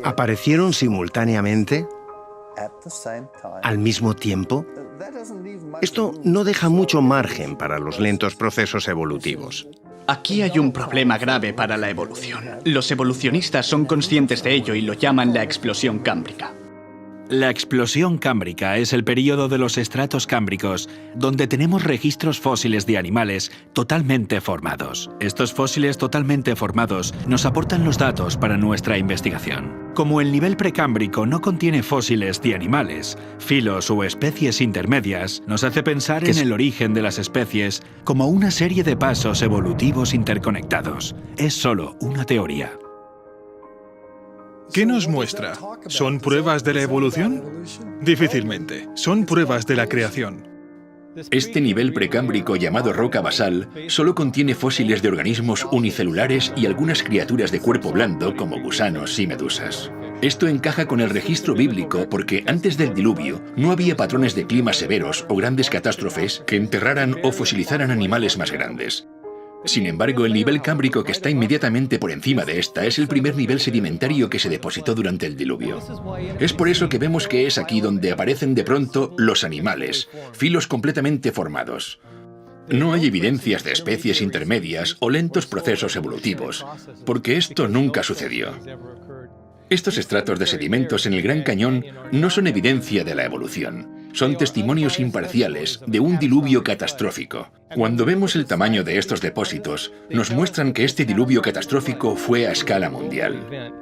S6: ¿Aparecieron simultáneamente? ¿Al mismo tiempo? Esto no deja mucho margen para los lentos procesos evolutivos.
S10: Aquí hay un problema grave para la evolución. Los evolucionistas son conscientes de ello y lo llaman la explosión cámbrica.
S4: La explosión cámbrica es el período de los estratos cámbricos donde tenemos registros fósiles de animales totalmente formados. Estos fósiles totalmente formados nos aportan los datos para nuestra investigación. Como el nivel precámbrico no contiene fósiles de animales, filos o especies intermedias, nos hace pensar en el origen de las especies como una serie de pasos evolutivos interconectados. Es solo una teoría.
S12: ¿Qué nos muestra? ¿Son pruebas de la evolución? Difícilmente. Son pruebas de la creación.
S5: Este nivel precámbrico llamado roca basal solo contiene fósiles de organismos unicelulares y algunas criaturas de cuerpo blando como gusanos y medusas. Esto encaja con el registro bíblico porque antes del diluvio no había patrones de clima severos o grandes catástrofes que enterraran o fosilizaran animales más grandes. Sin embargo, el nivel cámbrico que está inmediatamente por encima de esta es el primer nivel sedimentario que se depositó durante el diluvio. Es por eso que vemos que es aquí donde aparecen de pronto los animales, filos completamente formados. No hay evidencias de especies intermedias o lentos procesos evolutivos, porque esto nunca sucedió. Estos estratos de sedimentos en el Gran Cañón no son evidencia de la evolución. Son testimonios imparciales de un diluvio catastrófico. Cuando vemos el tamaño de estos depósitos, nos muestran que este diluvio catastrófico fue a escala mundial.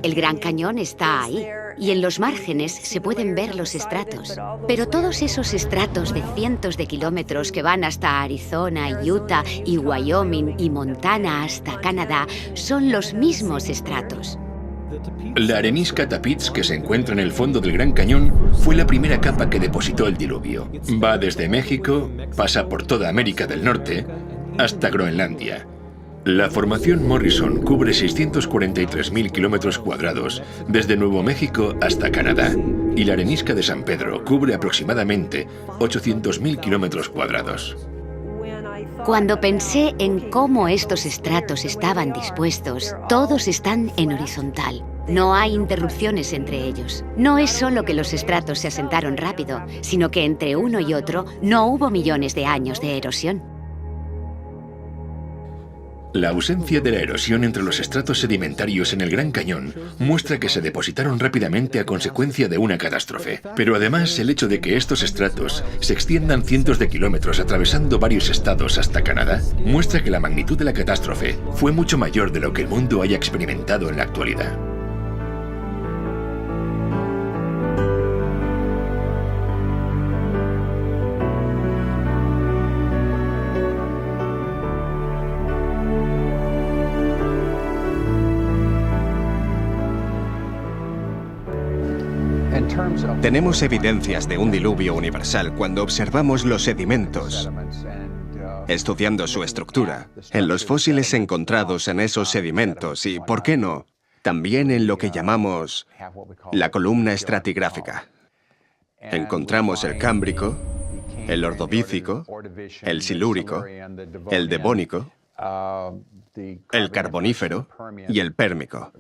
S13: El Gran Cañón está ahí, y en los márgenes se pueden ver los estratos. Pero todos esos estratos de cientos de kilómetros que van hasta Arizona, Utah y Wyoming y Montana hasta Canadá son los mismos estratos.
S5: La arenisca Tapiz que se encuentra en el fondo del Gran Cañón fue la primera capa que depositó el diluvio. Va desde México, pasa por toda América del Norte, hasta Groenlandia. La formación Morrison cubre 643.000 kilómetros cuadrados, desde Nuevo México hasta Canadá, y la arenisca de San Pedro cubre aproximadamente 800.000 kilómetros cuadrados.
S13: Cuando pensé en cómo estos estratos estaban dispuestos, todos están en horizontal. No hay interrupciones entre ellos. No es solo que los estratos se asentaron rápido, sino que entre uno y otro no hubo millones de años de erosión.
S5: La ausencia de la erosión entre los estratos sedimentarios en el Gran Cañón muestra que se depositaron rápidamente a consecuencia de una catástrofe. Pero además, el hecho de que estos estratos se extiendan cientos de kilómetros atravesando varios estados hasta Canadá muestra que la magnitud de la catástrofe fue mucho mayor de lo que el mundo haya experimentado en la actualidad.
S11: Tenemos evidencias de un diluvio universal cuando observamos los sedimentos, estudiando su estructura, en los fósiles encontrados en esos sedimentos y, ¿por qué no?, también en lo que llamamos la columna estratigráfica. Encontramos el cámbrico, el ordovícico, el silúrico, el devónico, el carbonífero y el pérmico.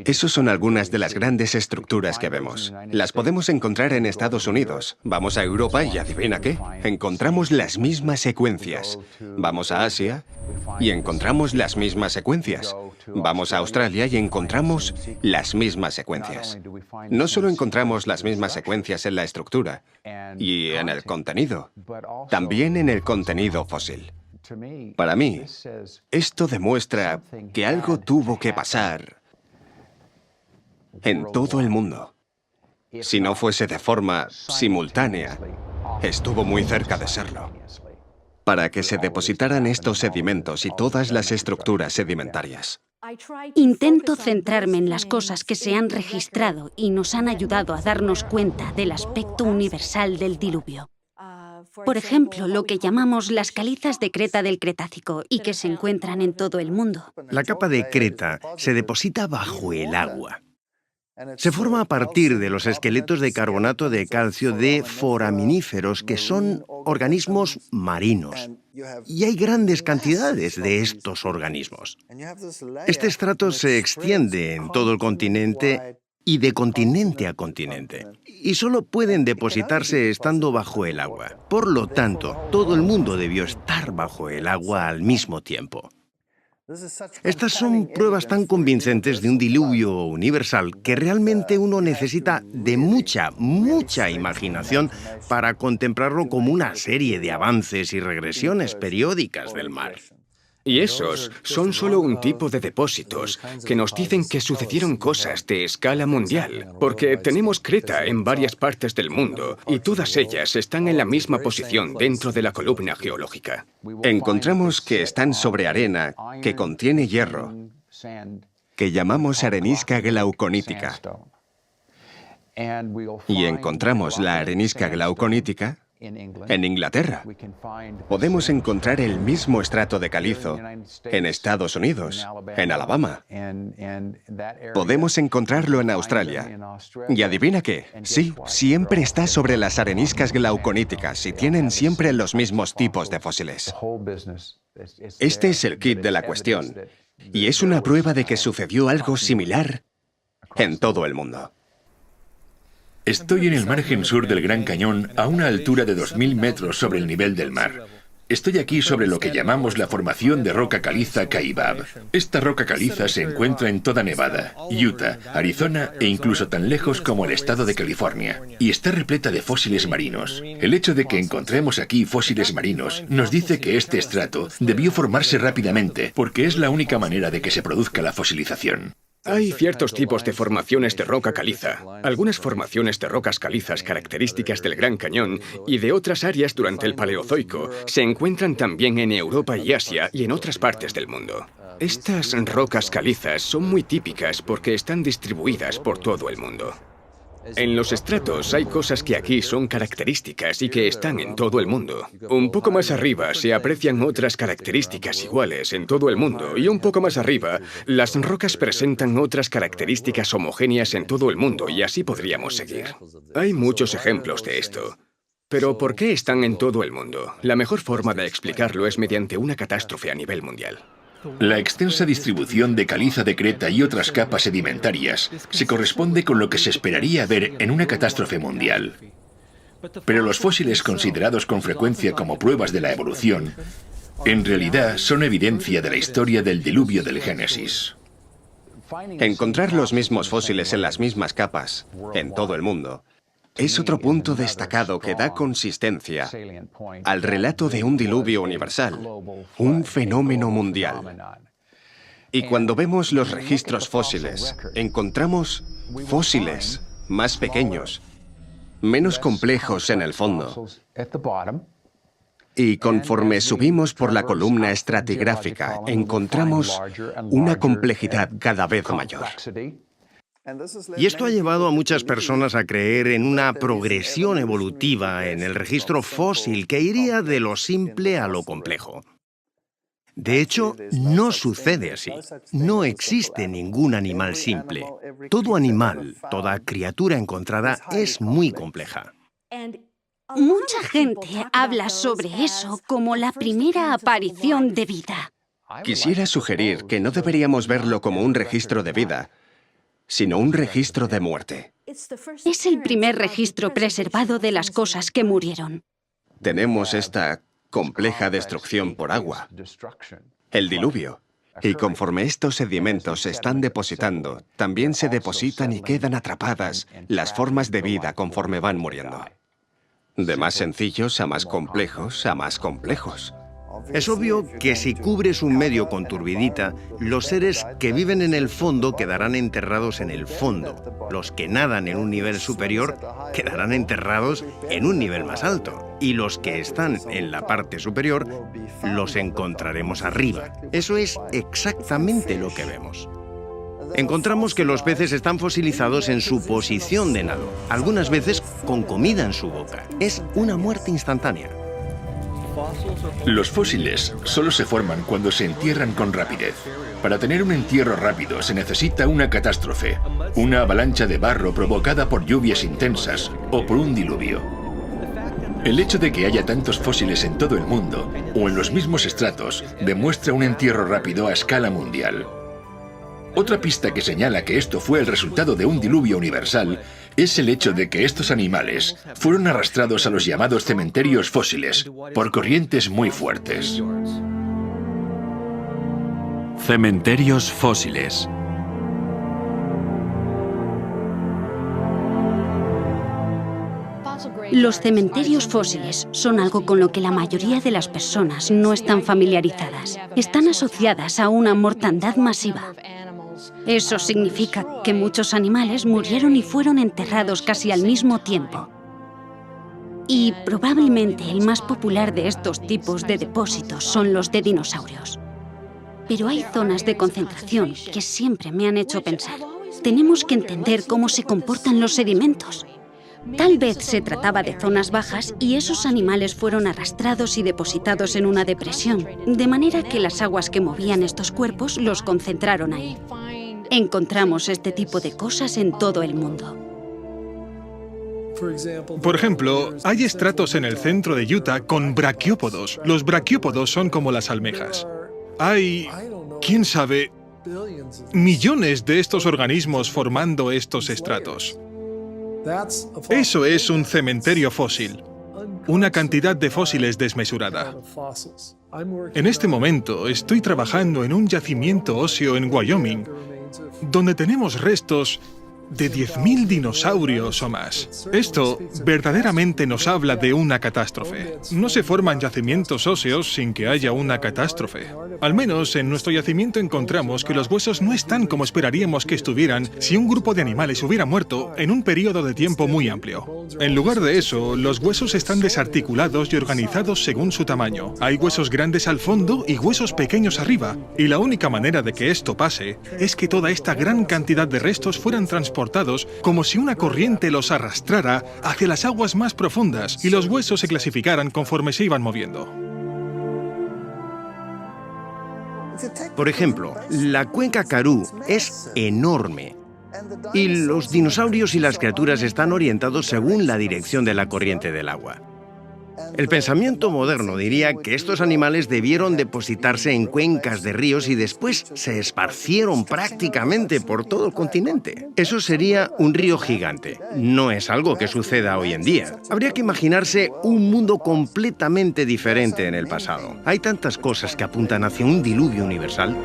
S11: Esas son algunas de las grandes estructuras que vemos. Las podemos encontrar en Estados Unidos. Vamos a Europa y adivina qué, encontramos las mismas secuencias. Vamos a Asia y encontramos las mismas secuencias. Vamos a Australia y encontramos las mismas secuencias. No solo encontramos las mismas secuencias en la estructura y en el contenido, también en el contenido fósil. Para mí, esto demuestra que algo tuvo que pasar en todo el mundo. Si no fuese de forma simultánea, estuvo muy cerca de serlo. para que se depositaran estos sedimentos y todas las estructuras sedimentarias.
S7: Intento centrarme en las cosas que se han registrado y nos han ayudado a darnos cuenta del aspecto universal del diluvio. Por ejemplo, lo que llamamos las calizas de Creta del Cretácico y que se encuentran en todo el mundo.
S6: La capa de Creta se deposita bajo el agua. Se forma a partir de los esqueletos de carbonato de calcio de foraminíferos, que son organismos marinos. Y hay grandes cantidades de estos organismos. Este estrato se extiende en todo el continente y de continente a continente. Y solo pueden depositarse estando bajo el agua. Por lo tanto, todo el mundo debió estar bajo el agua al mismo tiempo. Estas son pruebas tan convincentes de un diluvio universal que realmente uno necesita de mucha imaginación para contemplarlo como una serie de avances y regresiones periódicas del mar.
S9: Y esos son solo un tipo de depósitos que nos dicen que sucedieron cosas de escala mundial, porque tenemos Creta en varias partes del mundo y todas ellas están en la misma posición dentro de la columna geológica.
S11: Encontramos que están sobre arena que contiene hierro, que llamamos arenisca glauconítica. Y encontramos la arenisca glauconítica en Inglaterra. Podemos encontrar el mismo estrato de calizo en Estados Unidos, en Alabama. Podemos encontrarlo en Australia. Y adivina qué, sí, siempre está sobre las areniscas glauconíticas y tienen siempre los mismos tipos de fósiles. Este es el kit de la cuestión, y es una prueba de que sucedió algo similar en todo el mundo.
S5: Estoy en el margen sur del Gran Cañón a una altura de 2.000 metros sobre el nivel del mar. Estoy aquí sobre lo que llamamos la formación de roca caliza Kaibab. Esta roca caliza se encuentra en toda Nevada, Utah, Arizona e incluso tan lejos como el estado de California. Y está repleta de fósiles marinos. El hecho de que encontremos aquí fósiles marinos nos dice que este estrato debió formarse rápidamente porque es la única manera de que se produzca la fosilización.
S9: Hay ciertos tipos de formaciones de roca caliza. Algunas formaciones de rocas calizas características del Gran Cañón y de otras áreas durante el Paleozoico se encuentran también en Europa y Asia y en otras partes del mundo. Estas rocas calizas son muy típicas porque están distribuidas por todo el mundo. En los estratos hay cosas que aquí son características y que están en todo el mundo. Un poco más arriba se aprecian otras características iguales en todo el mundo y un poco más arriba las rocas presentan otras características homogéneas en todo el mundo y así podríamos seguir. Hay muchos ejemplos de esto. Pero ¿por qué están en todo el mundo? La mejor forma de explicarlo es mediante una catástrofe a nivel mundial.
S5: La extensa distribución de caliza de Creta y otras capas sedimentarias se corresponde con lo que se esperaría ver en una catástrofe mundial. Pero los fósiles considerados con frecuencia como pruebas de la evolución, en realidad son evidencia de la historia del diluvio del Génesis.
S11: Encontrar los mismos fósiles en las mismas capas, en todo el mundo, es otro punto destacado que da consistencia al relato de un diluvio universal, un fenómeno mundial. Y cuando vemos los registros fósiles, encontramos fósiles más pequeños, menos complejos en el fondo. Y conforme subimos por la columna estratigráfica, encontramos una complejidad cada vez mayor.
S6: Y esto ha llevado a muchas personas a creer en una progresión evolutiva en el registro fósil que iría de lo simple a lo complejo. De hecho, no sucede así. No existe ningún animal simple. Todo animal, toda criatura encontrada es muy compleja.
S7: Mucha gente habla sobre eso como la primera aparición de vida.
S11: Quisiera sugerir que no deberíamos verlo como un registro de vida, sino un registro de muerte.
S7: Es el primer registro preservado de las cosas que murieron.
S11: Tenemos esta compleja destrucción por agua, el diluvio. Y conforme estos sedimentos se están depositando, también se depositan y quedan atrapadas las formas de vida conforme van muriendo. De más sencillos a más complejos a más complejos.
S6: Es obvio que si cubres un medio con turbidita, los seres que viven en el fondo quedarán enterrados en el fondo. Los que nadan en un nivel superior quedarán enterrados en un nivel más alto. y los que están en la parte superior los encontraremos arriba. Eso es exactamente lo que vemos. Encontramos que los peces están fosilizados en su posición de nado, algunas veces con comida en su boca. Es una muerte instantánea.
S5: Los fósiles solo se forman cuando se entierran con rapidez. Para tener un entierro rápido se necesita una catástrofe, una avalancha de barro provocada por lluvias intensas o por un diluvio. El hecho de que haya tantos fósiles en todo el mundo o en los mismos estratos demuestra un entierro rápido a escala mundial. Otra pista que señala que esto fue el resultado de un diluvio universal es el hecho de que estos animales fueron arrastrados a los llamados cementerios fósiles por corrientes muy fuertes.
S4: Cementerios fósiles.
S7: Los cementerios fósiles son algo con lo que la mayoría de las personas no están familiarizadas. Están asociadas a una mortandad masiva. Eso significa que muchos animales murieron y fueron enterrados casi al mismo tiempo. Y probablemente el más popular de estos tipos de depósitos son los de dinosaurios. Pero hay zonas de concentración que siempre me han hecho pensar. Tenemos que entender cómo se comportan los sedimentos. Tal vez se trataba de zonas bajas y esos animales fueron arrastrados y depositados en una depresión, de manera que las aguas que movían estos cuerpos los concentraron ahí. Encontramos este tipo de cosas en todo el mundo.
S12: Por ejemplo, hay estratos en el centro de Utah con braquiópodos. Los braquiópodos son como las almejas. Hay, quién sabe, millones de estos organismos formando estos estratos. Eso es un cementerio fósil, una cantidad de fósiles desmesurada. En este momento estoy trabajando en un yacimiento óseo en Wyoming, donde tenemos restos de 10.000 dinosaurios o más. Esto verdaderamente nos habla de una catástrofe. No se forman yacimientos óseos sin que haya una catástrofe. Al menos en nuestro yacimiento encontramos que los huesos no están como esperaríamos que estuvieran si un grupo de animales hubiera muerto en un periodo de tiempo muy amplio. En lugar de eso, los huesos están desarticulados y organizados según su tamaño. Hay huesos grandes al fondo y huesos pequeños arriba, y la única manera de que esto pase es que toda esta gran cantidad de restos fueran transportados como si una corriente los arrastrara hacia las aguas más profundas y los huesos se clasificaran conforme se iban moviendo.
S6: Por ejemplo, la cuenca Karoo es enorme y los dinosaurios y las criaturas están orientados según la dirección de la corriente del agua. El pensamiento moderno diría que estos animales debieron depositarse en cuencas de ríos y después se esparcieron prácticamente por todo el continente. Eso sería un río gigante. No es algo que suceda hoy en día. Habría que imaginarse un mundo completamente diferente en el pasado. Hay tantas cosas que apuntan hacia un diluvio universal.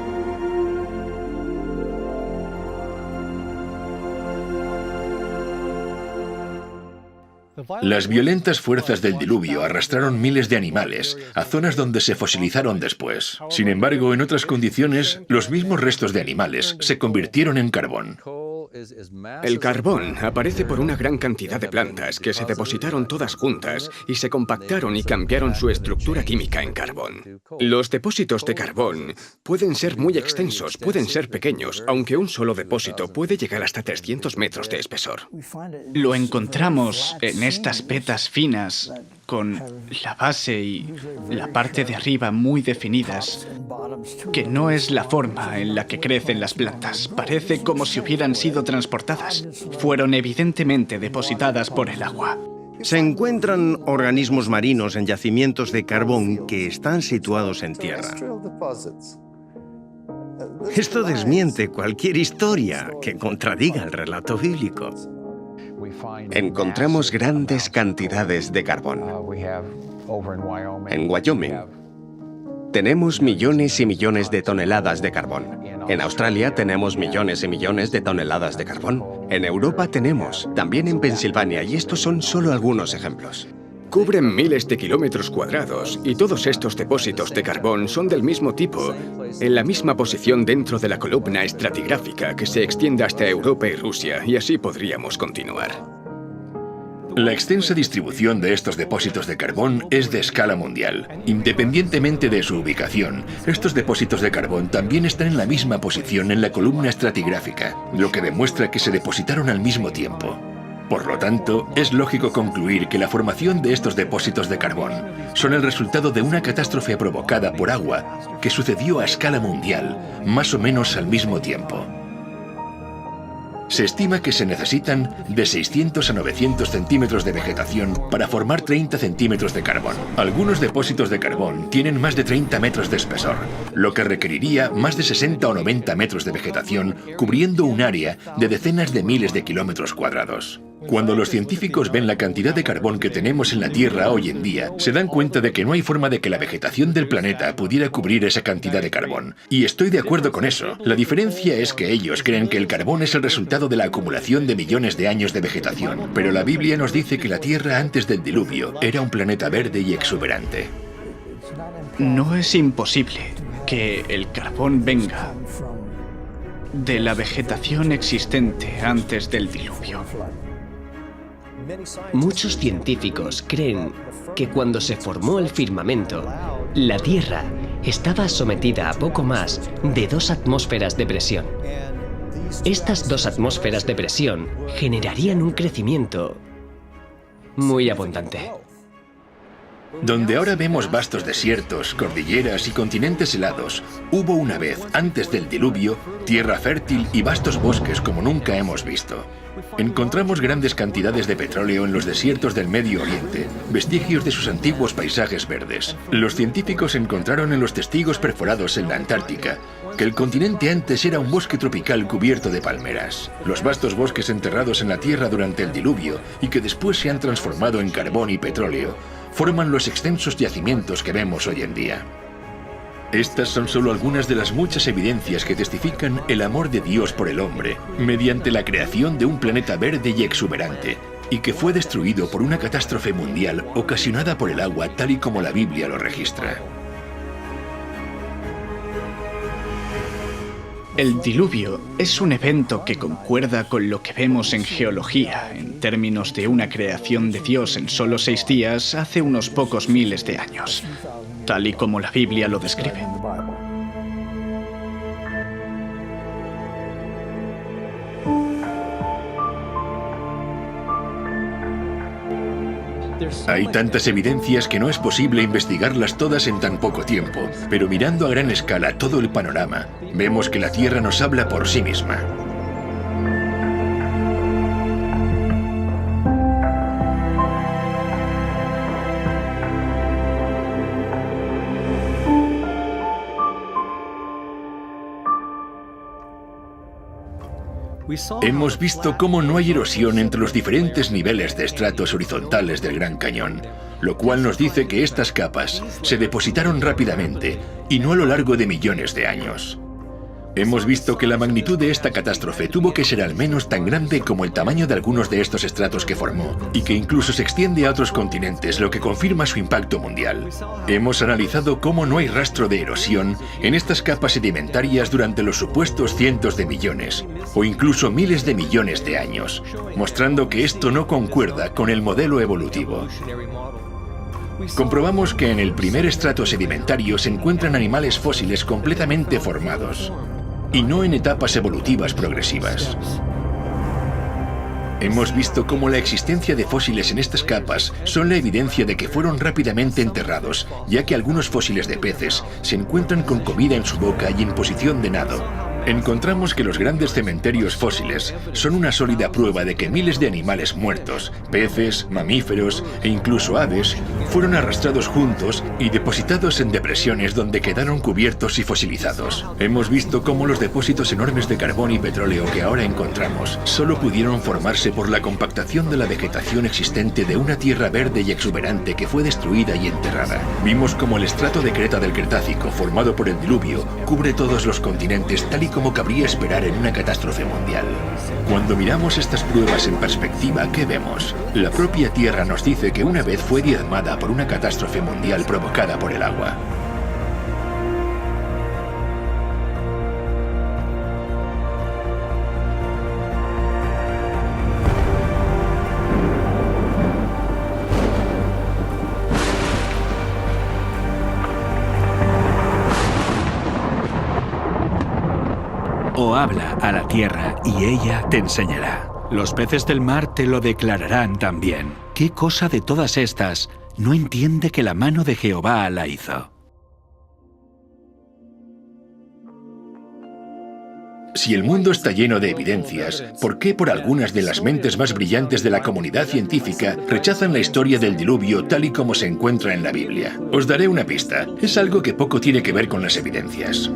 S5: Las violentas fuerzas del diluvio arrastraron miles de animales a zonas donde se fosilizaron después. Sin embargo, en otras condiciones, los mismos restos de animales se convirtieron en carbón.
S9: El carbón aparece por una gran cantidad de plantas que se depositaron todas juntas y se compactaron y cambiaron su estructura química en carbón. Los depósitos de carbón pueden ser muy extensos, pueden ser pequeños, aunque un solo depósito puede llegar hasta 300 metros de espesor.
S10: Lo encontramos en estas vetas finas, con la base y la parte de arriba muy definidas, que no es la forma en la que crecen las plantas. Parece como si hubieran sido transportadas. Fueron evidentemente depositadas por el agua.
S6: Se encuentran organismos marinos en yacimientos de carbón que están situados en tierra. Esto desmiente cualquier historia que contradiga el relato bíblico.
S11: Encontramos grandes cantidades de carbón. En Wyoming tenemos millones y millones de toneladas de carbón. En Australia tenemos millones y millones de toneladas de carbón. En Europa tenemos, también en Pensilvania, y estos son solo algunos ejemplos.
S9: Cubren miles de kilómetros cuadrados y todos estos depósitos de carbón son del mismo tipo, en la misma posición dentro de la columna estratigráfica que se extiende hasta Europa y Rusia, y así podríamos continuar.
S5: La extensa distribución de estos depósitos de carbón es de escala mundial. Independientemente de su ubicación, estos depósitos de carbón también están en la misma posición en la columna estratigráfica, lo que demuestra que se depositaron al mismo tiempo. Por lo tanto, es lógico concluir que la formación de estos depósitos de carbón son el resultado de una catástrofe provocada por agua que sucedió a escala mundial, más o menos al mismo tiempo. Se estima que se necesitan de 600 a 900 centímetros de vegetación para formar 30 centímetros de carbón. Algunos depósitos de carbón tienen más de 30 metros de espesor, lo que requeriría más de 60 o 90 metros de vegetación cubriendo un área de decenas de miles de kilómetros cuadrados. Cuando los científicos ven la cantidad de carbón que tenemos en la Tierra hoy en día, se dan cuenta de que no hay forma de que la vegetación del planeta pudiera cubrir esa cantidad de carbón. Y estoy de acuerdo con eso. La diferencia es que ellos creen que el carbón es el resultado de la acumulación de millones de años de vegetación. Pero la Biblia nos dice que la Tierra antes del diluvio era un planeta verde y exuberante.
S10: No es imposible que el carbón venga de la vegetación existente antes del diluvio.
S1: Muchos científicos creen que cuando se formó el firmamento, la Tierra estaba sometida a poco más de 2 atmósferas de presión. Estas 2 atmósferas de presión generarían un crecimiento muy abundante.
S5: Donde ahora vemos vastos desiertos, cordilleras y continentes helados, hubo una vez, antes del diluvio, tierra fértil y vastos bosques como nunca hemos visto. Encontramos grandes cantidades de petróleo en los desiertos del Medio Oriente, vestigios de sus antiguos paisajes verdes. Los científicos encontraron en los testigos perforados en la Antártica que el continente antes era un bosque tropical cubierto de palmeras. Los vastos bosques enterrados en la Tierra durante el diluvio y que después se han transformado en carbón y petróleo, forman los extensos yacimientos que vemos hoy en día. Estas son solo algunas de las muchas evidencias que testifican el amor de Dios por el hombre, mediante la creación de un planeta verde y exuberante, y que fue destruido por una catástrofe mundial ocasionada por el agua tal y como la Biblia lo registra.
S10: El diluvio es un evento que concuerda con lo que vemos en geología, en términos de una creación de Dios en solo 6 días hace unos pocos miles de años, tal y como la Biblia lo describe.
S5: Hay tantas evidencias que no es posible investigarlas todas en tan poco tiempo, pero mirando a gran escala todo el panorama, vemos que la Tierra nos habla por sí misma. Hemos visto cómo no hay erosión entre los diferentes niveles de estratos horizontales del Gran Cañón, lo cual nos dice que estas capas se depositaron rápidamente y no a lo largo de millones de años. Hemos visto que la magnitud de esta catástrofe tuvo que ser al menos tan grande como el tamaño de algunos de estos estratos que formó, y que incluso se extiende a otros continentes, lo que confirma su impacto mundial. Hemos analizado cómo no hay rastro de erosión en estas capas sedimentarias durante los supuestos cientos de millones, o incluso miles de millones de años, mostrando que esto no concuerda con el modelo evolutivo. Comprobamos que en el primer estrato sedimentario se encuentran animales fósiles completamente formados, y no en etapas evolutivas progresivas. Hemos visto cómo la existencia de fósiles en estas capas son la evidencia de que fueron rápidamente enterrados, ya que algunos fósiles de peces se encuentran con comida en su boca y en posición de nado. Encontramos que los grandes cementerios fósiles son una sólida prueba de que miles de animales muertos, peces, mamíferos e incluso aves, fueron arrastrados juntos y depositados en depresiones donde quedaron cubiertos y fosilizados. Hemos visto cómo los depósitos enormes de carbón y petróleo que ahora encontramos solo pudieron formarse por la compactación de la vegetación existente de una tierra verde y exuberante que fue destruida y enterrada. Vimos cómo el estrato de creta del Cretácico, formado por el diluvio, cubre todos los continentes tal y como cabría esperar en una catástrofe mundial. Cuando miramos estas pruebas en perspectiva, ¿qué vemos? La propia Tierra nos dice que una vez fue diezmada por una catástrofe mundial provocada por el agua.
S4: o habla a la tierra y ella te enseñará. Los peces del mar te lo declararán también. ¿Qué cosa de todas estas no entiende que la mano de Jehová la hizo?
S5: Si el mundo está lleno de evidencias, ¿por qué por algunas de las mentes más brillantes de la comunidad científica rechazan la historia del diluvio tal y como se encuentra en la Biblia? Os daré una pista. Es algo que poco tiene que ver con las evidencias.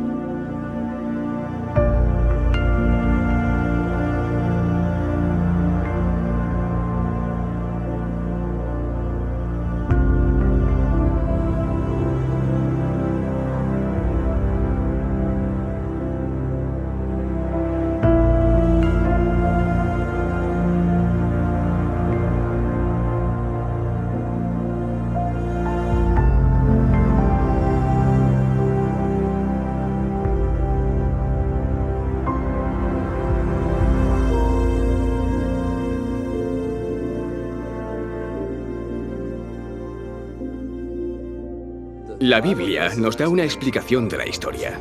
S9: La Biblia nos da una explicación de la historia.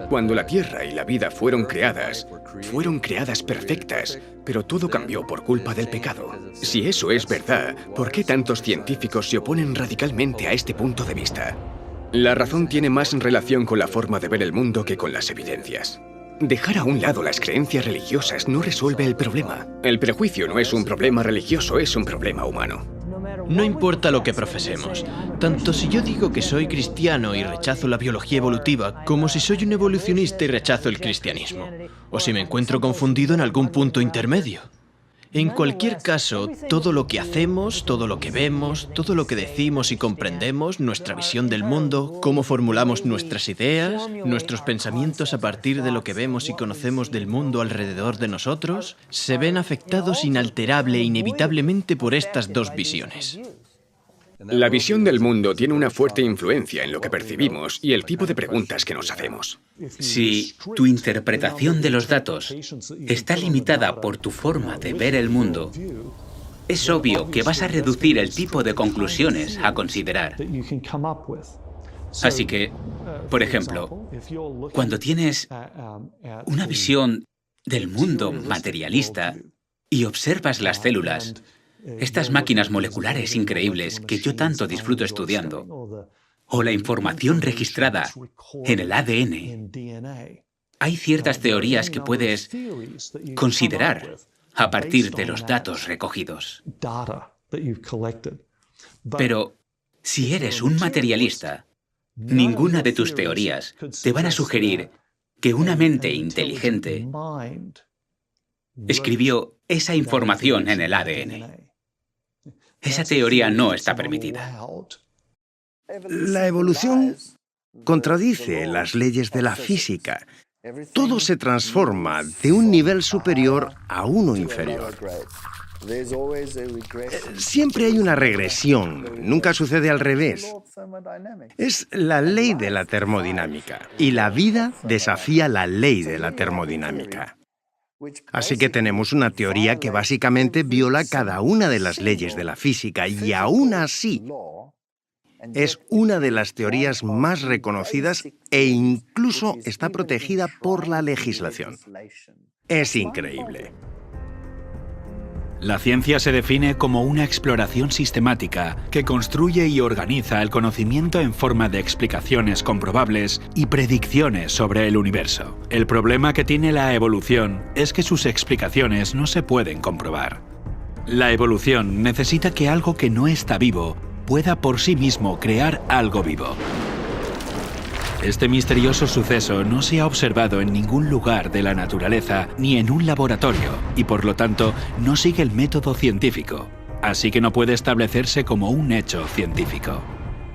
S9: Cuando la Tierra y la vida fueron creadas perfectas, pero todo cambió por culpa del pecado. Si eso es verdad, ¿por qué tantos científicos se oponen radicalmente a este punto de vista? La razón tiene más relación con la forma de ver el mundo que con las evidencias. Dejar a un lado las creencias religiosas no resuelve el problema. El prejuicio no es un problema religioso, es un problema humano.
S2: No importa lo que profesemos, tanto si yo digo que soy cristiano y rechazo la biología evolutiva, como si soy un evolucionista y rechazo el cristianismo, o si me encuentro confundido en algún punto intermedio. En cualquier caso, todo lo que hacemos, todo lo que vemos, todo lo que decimos y comprendemos, nuestra visión del mundo, cómo formulamos nuestras ideas, nuestros pensamientos a partir de lo que vemos y conocemos del mundo alrededor de nosotros, se ven afectados inalterable e inevitablemente por estas dos visiones.
S9: La visión del mundo tiene una fuerte influencia en lo que percibimos y el tipo de preguntas que nos hacemos.
S8: Si tu interpretación de los datos está limitada por tu forma de ver el mundo, es obvio que vas a reducir el tipo de conclusiones a considerar. Así que, por ejemplo, cuando tienes una visión del mundo materialista y observas las células, estas máquinas moleculares increíbles que yo tanto disfruto estudiando, o la información registrada en el ADN, hay ciertas teorías que puedes considerar a partir de los datos recogidos. Pero si eres un materialista, ninguna de tus teorías te van a sugerir que una mente inteligente escribió esa información en el ADN. Esa teoría no está permitida.
S6: La evolución contradice las leyes de la física. Todo se transforma de un nivel superior a uno inferior. Siempre hay una regresión, nunca sucede al revés. Es la ley de la termodinámica, y la vida desafía la ley de la termodinámica. Así que tenemos una teoría que básicamente viola cada una de las leyes de la física y aún así es una de las teorías más reconocidas e incluso está protegida por la legislación. Es increíble.
S4: La ciencia se define como una exploración sistemática que construye y organiza el conocimiento en forma de explicaciones comprobables y predicciones sobre el universo. El problema que tiene la evolución es que sus explicaciones no se pueden comprobar. La evolución necesita que algo que no está vivo pueda por sí mismo crear algo vivo. Este misterioso suceso no se ha observado en ningún lugar de la naturaleza ni en un laboratorio y por lo tanto no sigue el método científico, así que no puede establecerse como un hecho científico.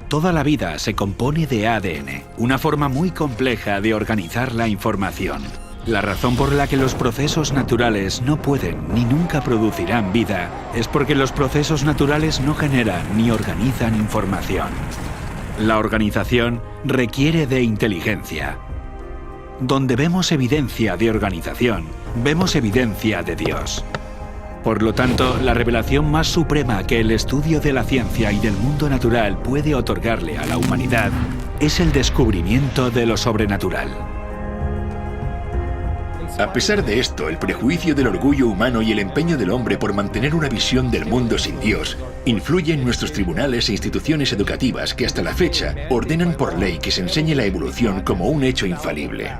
S4: Toda la vida se compone de ADN, una forma muy compleja de organizar la información. La razón por la que los procesos naturales no pueden ni nunca producirán vida es porque los procesos naturales no generan ni organizan información. La organización requiere de inteligencia. Donde vemos evidencia de organización, vemos evidencia de Dios. Por lo tanto, la revelación más suprema que el estudio de la ciencia y del mundo natural puede otorgarle a la humanidad es el descubrimiento de lo sobrenatural.
S5: A pesar de esto, el prejuicio del orgullo humano y el empeño del hombre por mantener una visión del mundo sin Dios influye en nuestros tribunales e instituciones educativas que hasta la fecha ordenan por ley que se enseñe la evolución como un hecho infalible.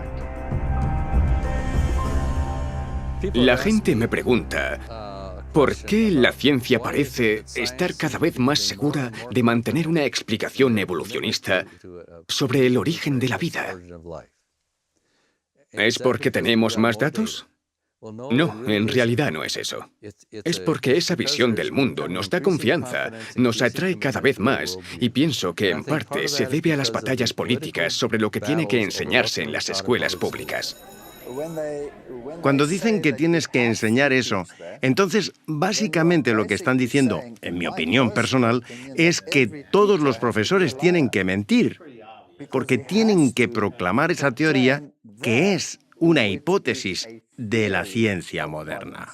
S9: La gente me pregunta, ¿por qué la ciencia parece estar cada vez más segura de mantener una explicación evolucionista sobre el origen de la vida? ¿Es porque tenemos más datos? No, en realidad no es eso. Es porque esa visión del mundo nos da confianza, nos atrae cada vez más, y pienso que en parte se debe a las batallas políticas sobre lo que tiene que enseñarse en las escuelas públicas.
S6: Cuando dicen que tienes que enseñar eso, entonces básicamente lo que están diciendo, en mi opinión personal, es que todos los profesores tienen que mentir, porque tienen que proclamar esa teoría que es una hipótesis de la ciencia moderna.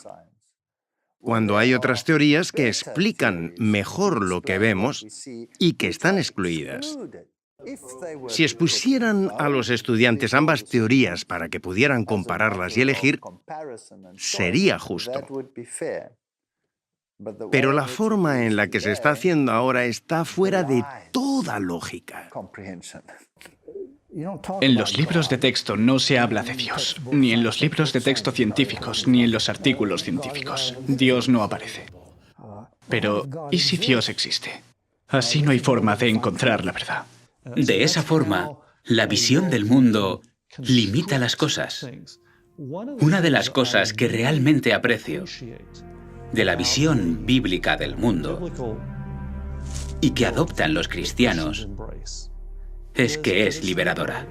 S6: Cuando hay otras teorías que explican mejor lo que vemos y que están excluidas. Si expusieran a los estudiantes ambas teorías para que pudieran compararlas y elegir, sería justo. Pero la forma en la que se está haciendo ahora está fuera de toda lógica.
S10: En los libros de texto no se habla de Dios, ni en los libros de texto científicos, ni en los artículos científicos. Dios no aparece. Pero, ¿y si Dios existe? Así no hay forma de encontrar la verdad.
S8: De esa forma, la visión del mundo limita las cosas. Una de las cosas que realmente aprecio de la visión bíblica del mundo y que adoptan los cristianos es que es liberadora.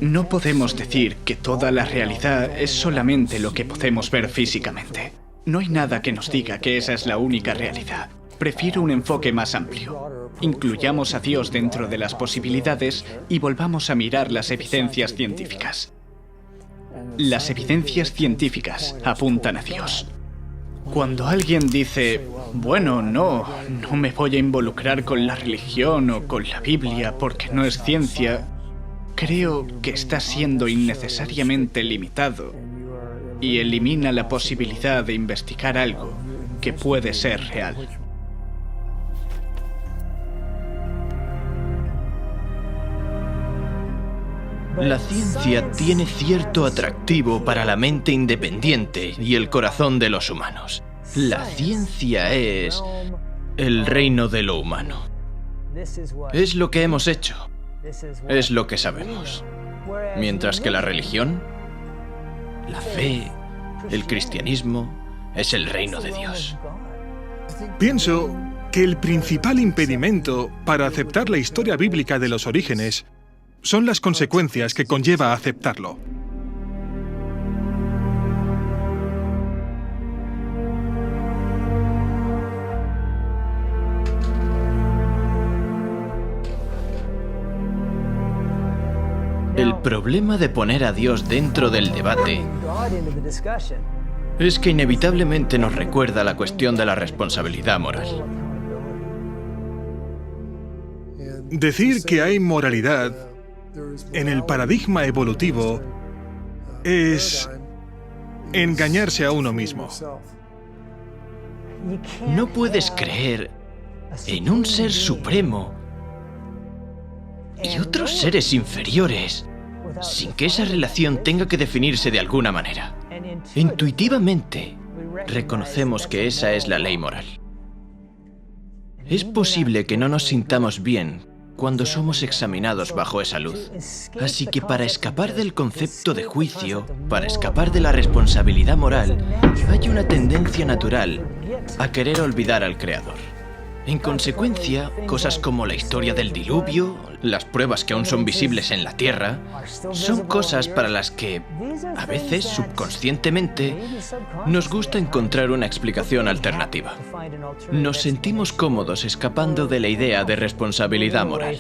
S10: No podemos decir que toda la realidad es solamente lo que podemos ver físicamente. No hay nada que nos diga que esa es la única realidad. Prefiero un enfoque más amplio. Incluyamos a Dios dentro de las posibilidades y volvamos a mirar las evidencias científicas. Las evidencias científicas apuntan a Dios. Cuando alguien dice, bueno, no me voy a involucrar con la religión o con la Biblia porque no es ciencia, creo que está siendo innecesariamente limitado y elimina la posibilidad de investigar algo que puede ser real.
S2: La ciencia tiene cierto atractivo para la mente independiente y el corazón de los humanos. La ciencia es el reino de lo humano. Es lo que hemos hecho. Es lo que sabemos. Mientras que la religión, la fe, el cristianismo, es el reino de Dios.
S12: Pienso que el principal impedimento para aceptar la historia bíblica de los orígenes son las consecuencias que conlleva aceptarlo.
S2: El problema de poner a Dios dentro del debate es que inevitablemente nos recuerda la cuestión de la responsabilidad moral.
S12: Decir que hay moralidad en el paradigma evolutivo es engañarse a uno mismo.
S2: No puedes creer en un ser supremo y otros seres inferiores sin que esa relación tenga que definirse de alguna manera. Intuitivamente, reconocemos que esa es la ley moral. Es posible que no nos sintamos bien cuando somos examinados bajo esa luz. Así que para escapar del concepto de juicio, para escapar de la responsabilidad moral, hay una tendencia natural a querer olvidar al Creador. En consecuencia, cosas como la historia del diluvio, las pruebas que aún son visibles en la Tierra, son cosas para las que, a veces subconscientemente, nos gusta encontrar una explicación alternativa. Nos sentimos cómodos escapando de la idea de responsabilidad moral.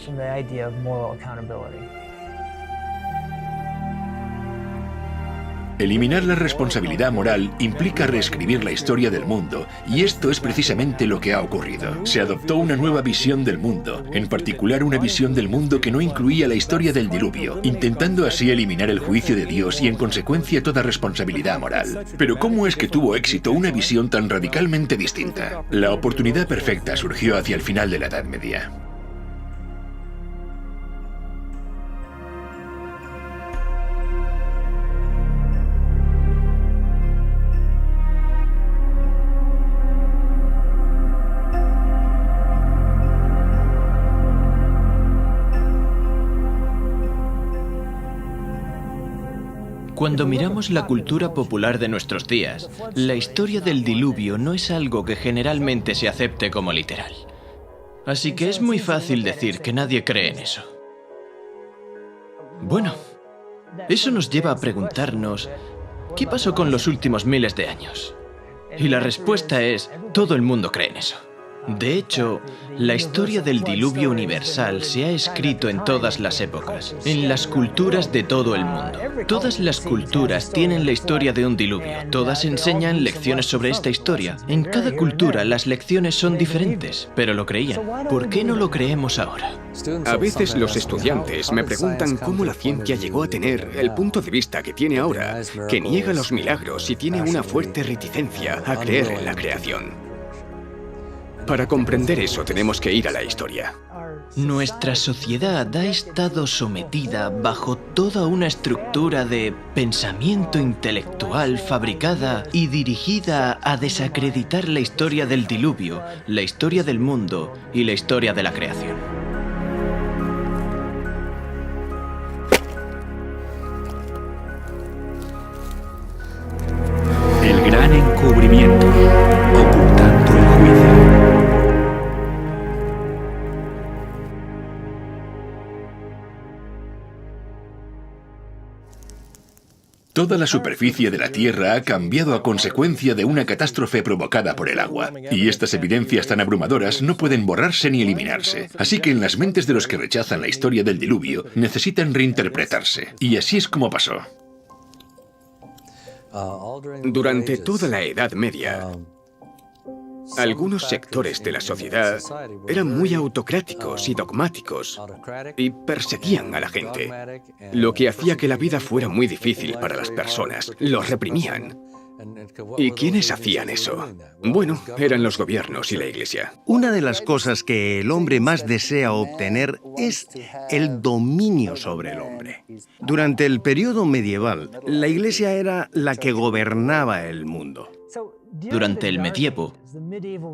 S5: Eliminar la responsabilidad moral implica reescribir la historia del mundo, y esto es precisamente lo que ha ocurrido. Se adoptó una nueva visión del mundo, en particular una visión del mundo que no incluía la historia del diluvio, intentando así eliminar el juicio de Dios y en consecuencia toda responsabilidad moral. Pero ¿cómo es que tuvo éxito una visión tan radicalmente distinta? La oportunidad perfecta surgió hacia el final de la Edad Media.
S2: Cuando miramos la cultura popular de nuestros días, la historia del diluvio no es algo que generalmente se acepte como literal. Así que es muy fácil decir que nadie cree en eso. Bueno, eso nos lleva a preguntarnos, ¿qué pasó con los últimos miles de años? Y la respuesta es, todo el mundo cree en eso. De hecho, la historia del diluvio universal se ha escrito en todas las épocas, en las culturas de todo el mundo. Todas las culturas tienen la historia de un diluvio. Todas enseñan lecciones sobre esta historia. En cada cultura las lecciones son diferentes, pero lo creían. ¿Por qué no lo creemos ahora?
S9: A veces los estudiantes me preguntan cómo la ciencia llegó a tener el punto de vista que tiene ahora, que niega los milagros y tiene una fuerte reticencia a creer en la creación. Para comprender eso tenemos que ir a la historia.
S2: Nuestra sociedad ha estado sometida bajo toda una estructura de pensamiento intelectual fabricada y dirigida a desacreditar la historia del diluvio, la historia del mundo y la historia de la creación.
S4: El gran encubrimiento, ocultando el juicio.
S5: Toda la superficie de la Tierra ha cambiado a consecuencia de una catástrofe provocada por el agua. Y estas evidencias tan abrumadoras no pueden borrarse ni eliminarse. Así que en las mentes de los que rechazan la historia del diluvio, necesitan reinterpretarse. Y así es como pasó.
S9: Durante toda la Edad Media, algunos sectores de la sociedad eran muy autocráticos y dogmáticos y perseguían a la gente, lo que hacía que la vida fuera muy difícil para las personas. Los reprimían. ¿Y quiénes hacían eso? Bueno, eran los gobiernos y la Iglesia.
S6: Una de las cosas que el hombre más desea obtener es el dominio sobre el hombre. Durante el periodo medieval, la Iglesia era la que gobernaba el mundo.
S2: Durante el medievo,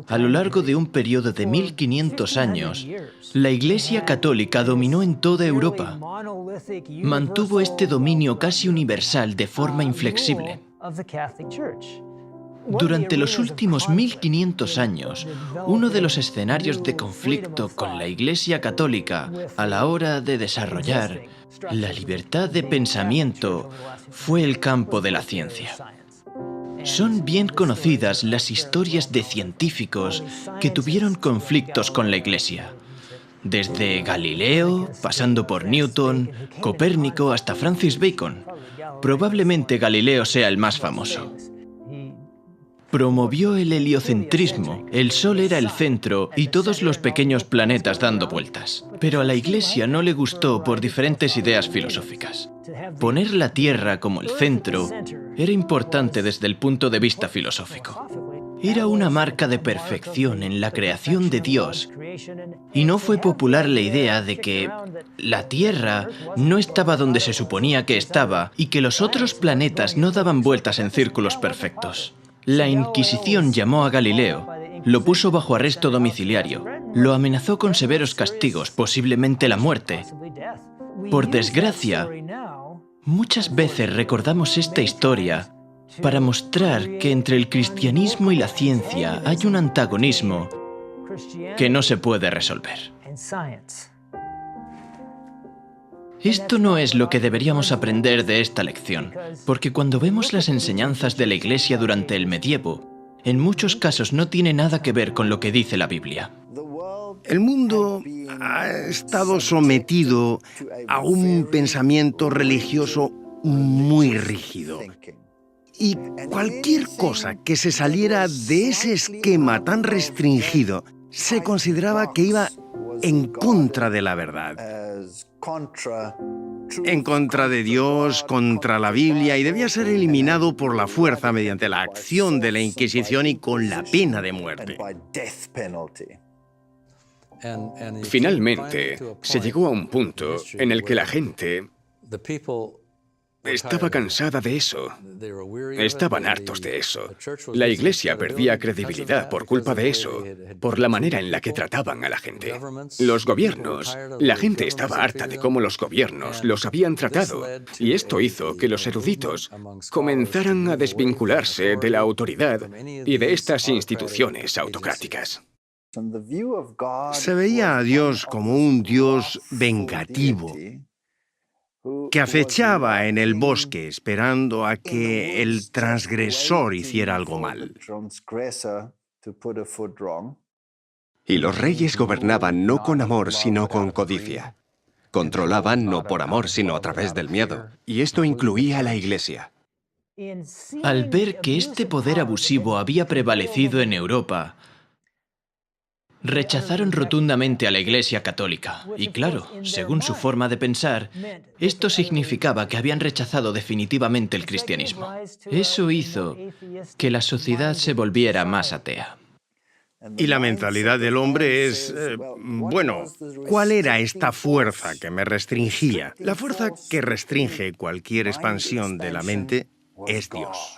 S2: a lo largo de un periodo de 1500 años, la Iglesia Católica dominó en toda Europa. Mantuvo este dominio casi universal de forma inflexible. Durante los últimos 1500 años, uno de los escenarios de conflicto con la Iglesia Católica a la hora de desarrollar la libertad de pensamiento fue el campo de la ciencia. Son bien conocidas las historias de científicos que tuvieron conflictos con la Iglesia. Desde Galileo, pasando por Newton, Copérnico hasta Francis Bacon. Probablemente Galileo sea el más famoso. Promovió el heliocentrismo. El Sol era el centro y todos los pequeños planetas dando vueltas. Pero a la Iglesia no le gustó por diferentes ideas filosóficas. Poner la Tierra como el centro era importante desde el punto de vista filosófico. Era una marca de perfección en la creación de Dios. Y no fue popular la idea de que la Tierra no estaba donde se suponía que estaba y que los otros planetas no daban vueltas en círculos perfectos. La Inquisición llamó a Galileo, lo puso bajo arresto domiciliario, lo amenazó con severos castigos, posiblemente la muerte. Por desgracia, muchas veces recordamos esta historia para mostrar que entre el cristianismo y la ciencia hay un antagonismo que no se puede resolver. Esto no es lo que deberíamos aprender de esta lección, porque cuando vemos las enseñanzas de la Iglesia durante el medievo, en muchos casos no tiene nada que ver con lo que dice la Biblia.
S6: El mundo ha estado sometido a un pensamiento religioso muy rígido. Y cualquier cosa que se saliera de ese esquema tan restringido se consideraba que iba en contra de la verdad, en contra de Dios, contra la Biblia, y debía ser eliminado por la fuerza mediante la acción de la Inquisición y con la pena de muerte.
S9: Finalmente, se llegó a un punto en el que la gente estaba cansada de eso. Estaban hartos de eso. La Iglesia perdía credibilidad por culpa de eso, por la manera en la que trataban a la gente. Los gobiernos, la gente estaba harta de cómo los gobiernos los habían tratado, y esto hizo que los eruditos comenzaran a desvincularse de la autoridad y de estas instituciones autocráticas.
S6: Se veía a Dios como un Dios vengativo, que acechaba en el bosque esperando a que el transgresor hiciera algo mal.
S11: Y los reyes gobernaban no con amor, sino con codicia. Controlaban no por amor, sino a través del miedo. Y esto incluía a la Iglesia.
S2: Al ver que este poder abusivo había prevalecido en Europa, rechazaron rotundamente a la Iglesia católica. Y claro, según su forma de pensar, esto significaba que habían rechazado definitivamente el cristianismo. Eso hizo que la sociedad se volviera más atea.
S6: Y la mentalidad del hombre es, bueno, ¿cuál era esta fuerza que me restringía? La fuerza que restringe cualquier expansión de la mente es Dios.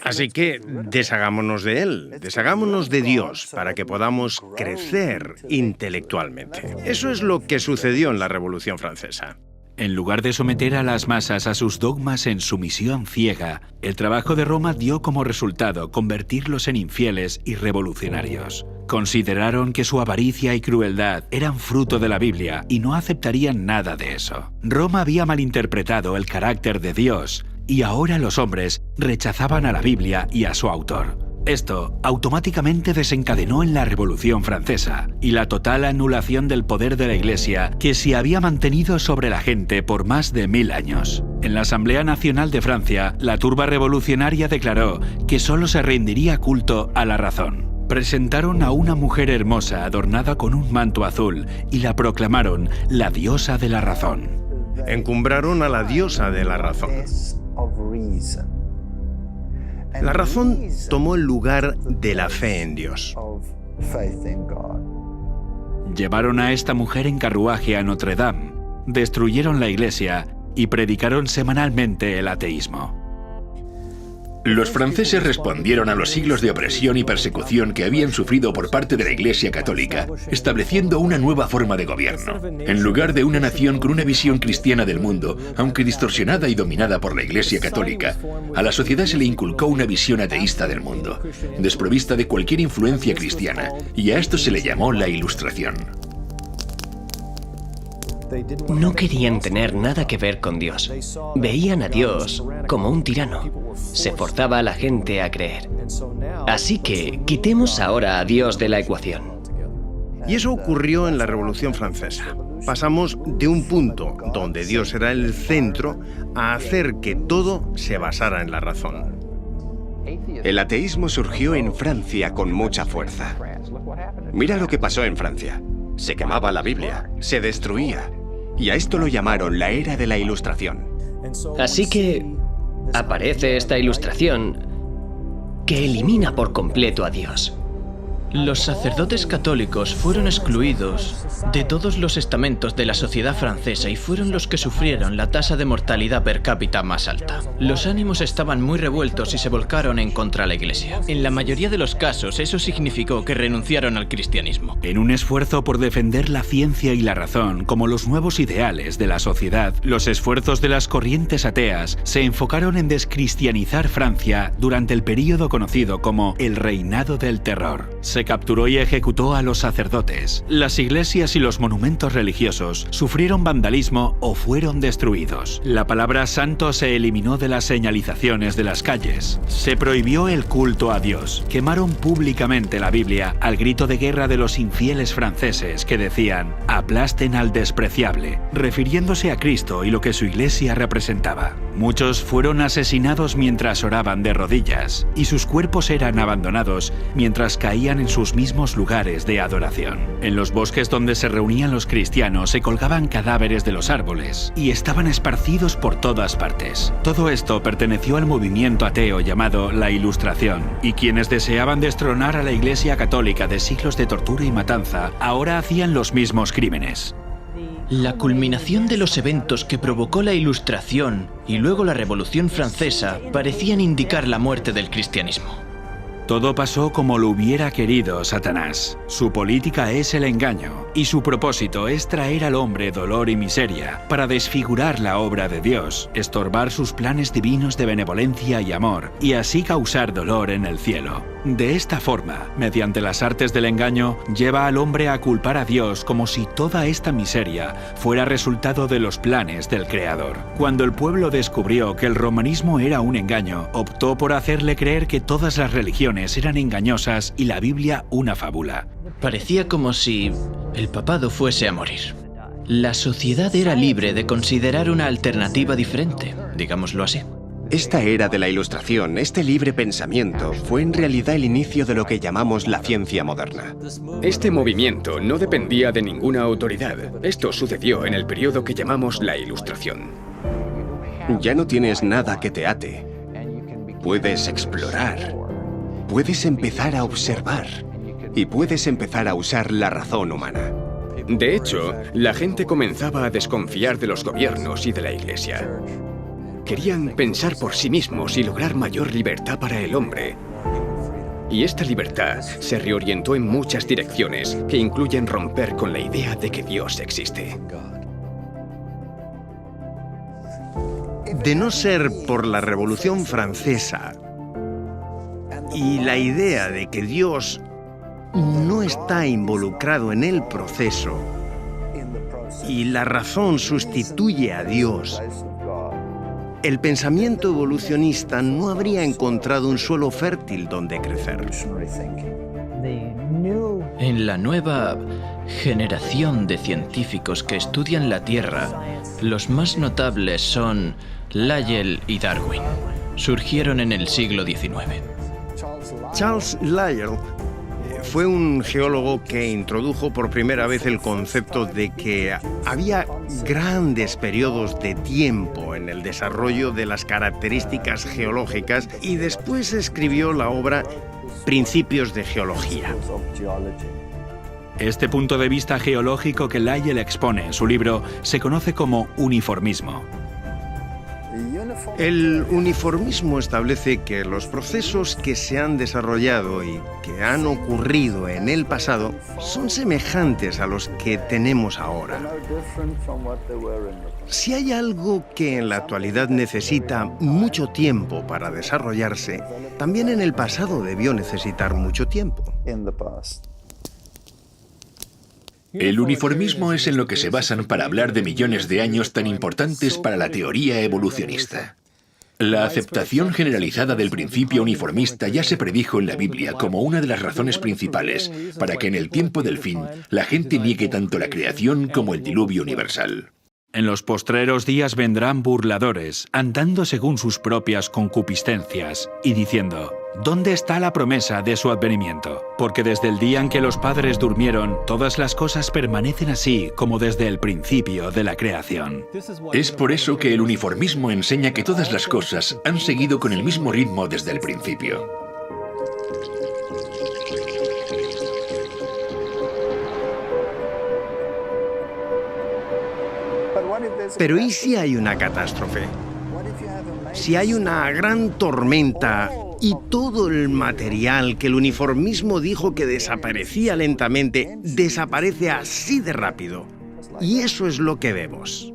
S6: Así que deshagámonos de Él, deshagámonos de Dios para que podamos crecer intelectualmente. Eso es lo que sucedió en la Revolución Francesa.
S4: En lugar de someter a las masas a sus dogmas en sumisión ciega, el trabajo de Roma dio como resultado convertirlos en infieles y revolucionarios. Consideraron que su avaricia y crueldad eran fruto de la Biblia y no aceptarían nada de eso. Roma había malinterpretado el carácter de Dios y ahora los hombres rechazaban a la Biblia y a su autor. Esto automáticamente desencadenó en la Revolución Francesa y la total anulación del poder de la Iglesia que se había mantenido sobre la gente por más de 1000 años. En la Asamblea Nacional de Francia, la turba revolucionaria declaró que solo se rendiría culto a la razón. Presentaron a una mujer hermosa adornada con un manto azul y la proclamaron la diosa de la razón.
S6: Encumbraron a la diosa de la razón. La razón tomó el lugar de la fe en Dios.
S4: Llevaron a esta mujer en carruaje a Notre Dame, destruyeron la iglesia y predicaron semanalmente el ateísmo.
S5: Los franceses respondieron a los siglos de opresión y persecución que habían sufrido por parte de la Iglesia Católica, estableciendo una nueva forma de gobierno. En lugar de una nación con una visión cristiana del mundo, aunque distorsionada y dominada por la Iglesia Católica, a la sociedad se le inculcó una visión ateísta del mundo, desprovista de cualquier influencia cristiana, y a esto se le llamó la Ilustración.
S1: No querían tener nada que ver con Dios. Veían a Dios como un tirano. Se forzaba a la gente a creer. Así que quitemos ahora a Dios de la ecuación.
S6: Y eso ocurrió en la Revolución Francesa. Pasamos de un punto donde Dios era el centro a hacer que todo se basara en la razón.
S11: El ateísmo surgió en Francia con mucha fuerza. Mira lo que pasó en Francia. Se quemaba la Biblia, se destruía. Y a esto lo llamaron la era de la Ilustración.
S1: Así que aparece esta ilustración que elimina por completo a Dios.
S2: Los sacerdotes católicos fueron excluidos de todos los estamentos de la sociedad francesa y fueron los que sufrieron la tasa de mortalidad per cápita más alta. Los ánimos estaban muy revueltos y se volcaron en contra de la Iglesia. En la mayoría de los casos, eso significó que renunciaron al cristianismo.
S4: En un esfuerzo por defender la ciencia y la razón como los nuevos ideales de la sociedad, los esfuerzos de las corrientes ateas se enfocaron en descristianizar Francia durante el período conocido como el Reinado del Terror. Se capturó y ejecutó a los sacerdotes. Las iglesias y los monumentos religiosos sufrieron vandalismo o fueron destruidos. La palabra santo se eliminó de las señalizaciones de las calles. Se prohibió el culto a Dios. Quemaron públicamente la Biblia al grito de guerra de los infieles franceses que decían «aplasten al despreciable», refiriéndose a Cristo y lo que su iglesia representaba. Muchos fueron asesinados mientras oraban de rodillas y sus cuerpos eran abandonados mientras caían en sus mismos lugares de adoración. En los bosques donde se reunían los cristianos se colgaban cadáveres de los árboles y estaban esparcidos por todas partes. Todo esto perteneció al movimiento ateo llamado la Ilustración, y quienes deseaban destronar a la Iglesia Católica de siglos de tortura y matanza ahora hacían los mismos crímenes.
S2: La culminación de los eventos que provocó la Ilustración y luego la Revolución Francesa parecían indicar la muerte del cristianismo.
S4: Todo pasó como lo hubiera querido Satanás. Su política es el engaño, y su propósito es traer al hombre dolor y miseria para desfigurar la obra de Dios, estorbar sus planes divinos de benevolencia y amor, y así causar dolor en el cielo. De esta forma, mediante las artes del engaño, lleva al hombre a culpar a Dios como si toda esta miseria fuera resultado de los planes del Creador. Cuando el pueblo descubrió que el romanismo era un engaño, optó por hacerle creer que todas las religiones eran engañosas y la Biblia una fábula.
S2: Parecía como si el papado fuese a morir. La sociedad era libre de considerar una alternativa diferente, digámoslo así.
S11: Esta era de la Ilustración, este libre pensamiento, fue en realidad el inicio de lo que llamamos la ciencia moderna.
S9: Este movimiento no dependía de ninguna autoridad. Esto sucedió en el periodo que llamamos la Ilustración.
S11: Ya no tienes nada que te ate. Puedes explorar. Puedes empezar a observar. Y puedes empezar a usar la razón humana.
S9: De hecho, la gente comenzaba a desconfiar de los gobiernos y de la Iglesia. Querían pensar por sí mismos y lograr mayor libertad para el hombre. Y esta libertad se reorientó en muchas direcciones que incluyen romper con la idea de que Dios existe.
S6: De no ser por la Revolución Francesa y la idea de que Dios no está involucrado en el proceso y la razón sustituye a Dios, el pensamiento evolucionista no habría encontrado un suelo fértil donde crecer.
S2: En la nueva generación de científicos que estudian la Tierra, los más notables son Lyell y Darwin. Surgieron en el siglo XIX.
S6: Charles Lyell fue un geólogo que introdujo por primera vez el concepto de que había grandes periodos de tiempo en el desarrollo de las características geológicas y después escribió la obra Principios de Geología.
S4: Este punto de vista geológico que Lyell expone en su libro se conoce como uniformismo.
S6: El uniformismo establece que los procesos que se han desarrollado y que han ocurrido en el pasado son semejantes a los que tenemos ahora. Si hay algo que en la actualidad necesita mucho tiempo para desarrollarse, también en el pasado debió necesitar mucho tiempo.
S5: El uniformismo es en lo que se basan para hablar de millones de años tan importantes para la teoría evolucionista. La aceptación generalizada del principio uniformista ya se predijo en la Biblia como una de las razones principales para que en el tiempo del fin la gente niegue tanto la creación como el diluvio universal.
S4: En los postreros días vendrán burladores, andando según sus propias concupiscencias, y diciendo, ¿dónde está la promesa de su advenimiento? Porque desde el día en que los padres durmieron, todas las cosas permanecen así como desde el principio de la creación.
S5: Es por eso que el uniformismo enseña que todas las cosas han seguido con el mismo ritmo desde el principio.
S6: Pero ¿y si hay una catástrofe? Si hay una gran tormenta y todo el material que el uniformismo dijo que desaparecía lentamente, desaparece así de rápido. Y eso es lo que vemos.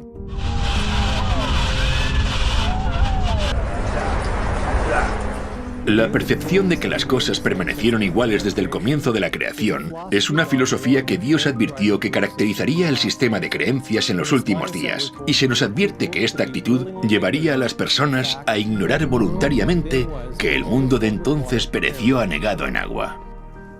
S5: La percepción de que las cosas permanecieron iguales desde el comienzo de la creación es una filosofía que Dios advirtió que caracterizaría el sistema de creencias en los últimos días, y se nos advierte que esta actitud llevaría a las personas a ignorar voluntariamente que el mundo de entonces pereció anegado en agua.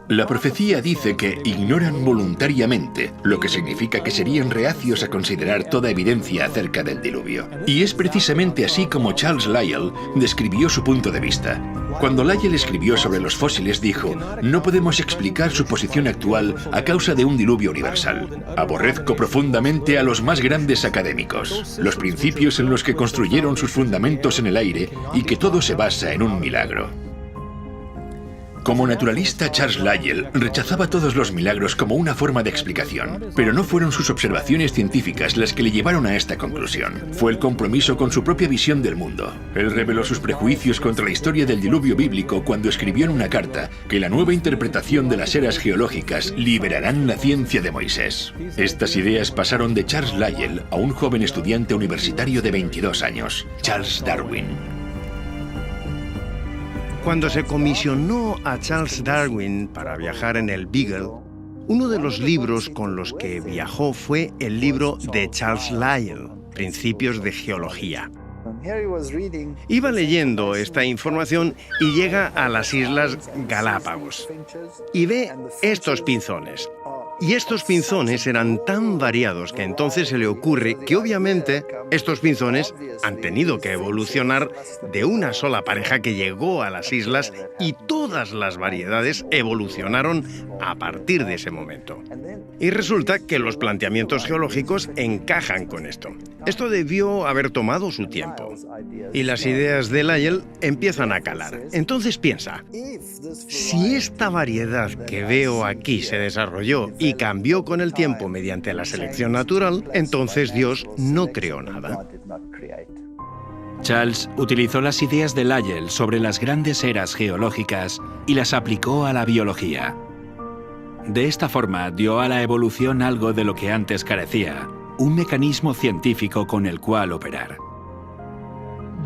S5: La profecía dice que ignoran voluntariamente, lo que significa que serían reacios a considerar toda evidencia acerca del diluvio. Y es precisamente así como Charles Lyell describió su punto de vista. Cuando Lyell escribió sobre los fósiles dijo: no podemos explicar su posición actual a causa de un diluvio universal. Aborrezco profundamente a los más grandes académicos, los principios en los que construyeron sus fundamentos en el aire y que todo se basa en un milagro. Como naturalista, Charles Lyell rechazaba todos los milagros como una forma de explicación, pero no fueron sus observaciones científicas las que le llevaron a esta conclusión. Fue el compromiso con su propia visión del mundo. Él reveló sus prejuicios contra la historia del diluvio bíblico cuando escribió en una carta que la nueva interpretación de las eras geológicas liberarán la ciencia de Moisés. Estas ideas pasaron de Charles Lyell a un joven estudiante universitario de 22 años, Charles Darwin.
S6: Cuando se comisionó a Charles Darwin para viajar en el Beagle, uno de los libros con los que viajó fue el libro de Charles Lyell, Principios de Geología. Iba leyendo esta información y llega a las Islas Galápagos y ve estos pinzones. Y estos pinzones eran tan variados que entonces se le ocurre que obviamente estos pinzones han tenido que evolucionar de una sola pareja que llegó a las islas y todas las variedades evolucionaron a partir de ese momento. Y resulta que los planteamientos geológicos encajan con esto. Esto debió haber tomado su tiempo. Y las ideas de Lyell empiezan a calar. Entonces piensa, si esta variedad que veo aquí se desarrolló y cambió con el tiempo mediante la selección natural, entonces Dios no creó nada.
S4: Charles utilizó las ideas de Lyell sobre las grandes eras geológicas y las aplicó a la biología. De esta forma dio a la evolución algo de lo que antes carecía, un mecanismo científico con el cual operar.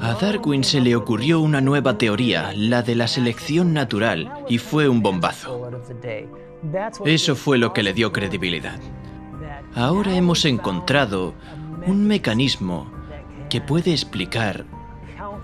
S2: A Darwin se le ocurrió una nueva teoría, la de la selección natural, y fue un bombazo. Eso fue lo que le dio credibilidad. Ahora hemos encontrado un mecanismo que puede explicar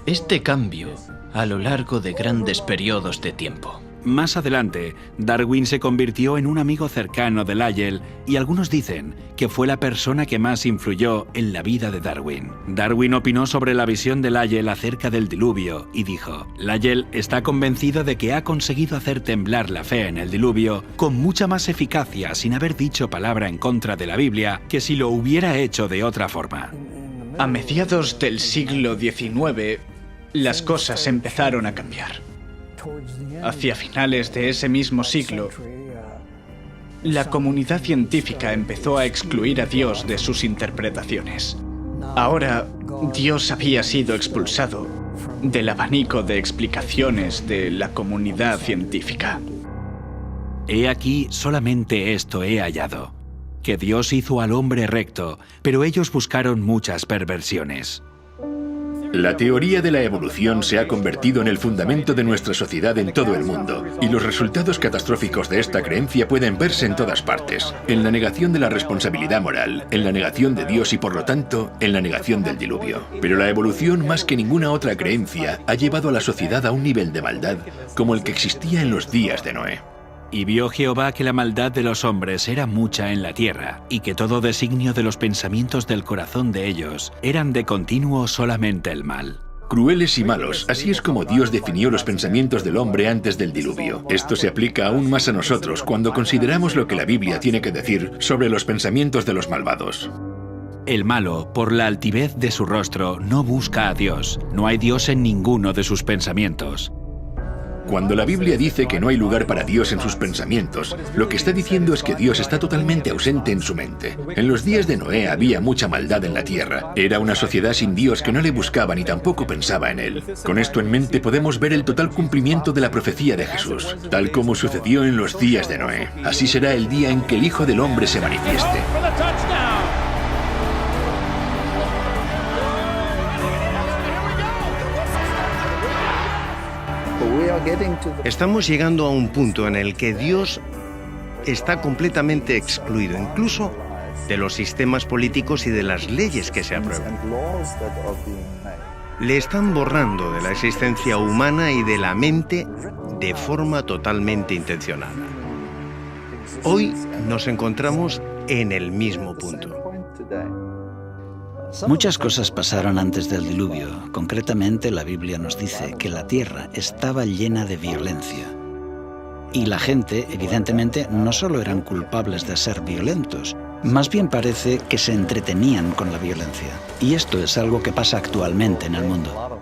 S2: este cambio a lo largo de grandes periodos de tiempo.
S4: Más adelante, Darwin se convirtió en un amigo cercano de Lyell y algunos dicen que fue la persona que más influyó en la vida de Darwin. Darwin opinó sobre la visión de Lyell acerca del diluvio y dijo: Lyell está convencido de que ha conseguido hacer temblar la fe en el diluvio con mucha más eficacia sin haber dicho palabra en contra de la Biblia que si lo hubiera hecho de otra forma.
S10: A mediados del siglo XIX, las cosas empezaron a cambiar. Hacia finales de ese mismo siglo, la comunidad científica empezó a excluir a Dios de sus interpretaciones. Ahora, Dios había sido expulsado del abanico de explicaciones de la comunidad científica.
S4: He aquí solamente esto he hallado, que Dios hizo al hombre recto, pero ellos buscaron muchas perversiones.
S5: La teoría de la evolución se ha convertido en el fundamento de nuestra sociedad en todo el mundo, y los resultados catastróficos de esta creencia pueden verse en todas partes, en la negación de la responsabilidad moral, en la negación de Dios y por lo tanto, en la negación del diluvio. Pero la evolución, más que ninguna otra creencia, ha llevado a la sociedad a un nivel de maldad como el que existía en los días de Noé.
S4: Y vio Jehová que la maldad de los hombres era mucha en la tierra, y que todo designio de los pensamientos del corazón de ellos eran de continuo solamente el mal.
S5: Crueles y malos, así es como Dios definió los pensamientos del hombre antes del diluvio. Esto se aplica aún más a nosotros cuando consideramos lo que la Biblia tiene que decir sobre los pensamientos de los malvados.
S4: El malo, por la altivez de su rostro, no busca a Dios. No hay Dios en ninguno de sus pensamientos.
S5: Cuando la Biblia dice que no hay lugar para Dios en sus pensamientos, lo que está diciendo es que Dios está totalmente ausente en su mente. En los días de Noé había mucha maldad en la tierra. Era una sociedad sin Dios que no le buscaba ni tampoco pensaba en él. Con esto en mente podemos ver el total cumplimiento de la profecía de Jesús, tal como sucedió en los días de Noé. Así será el día en que el Hijo del Hombre se manifieste.
S6: Estamos llegando a un punto en el que Dios está completamente excluido, incluso de los sistemas políticos y de las leyes que se aprueban. Le están borrando de la existencia humana y de la mente de forma totalmente intencionada. Hoy nos encontramos en el mismo punto.
S3: Muchas cosas pasaron antes del diluvio. Concretamente, la Biblia nos dice que la tierra estaba llena de violencia. Y la gente, evidentemente, no solo eran culpables de ser violentos, más bien parece que se entretenían con la violencia. Y esto es algo que pasa actualmente en el mundo.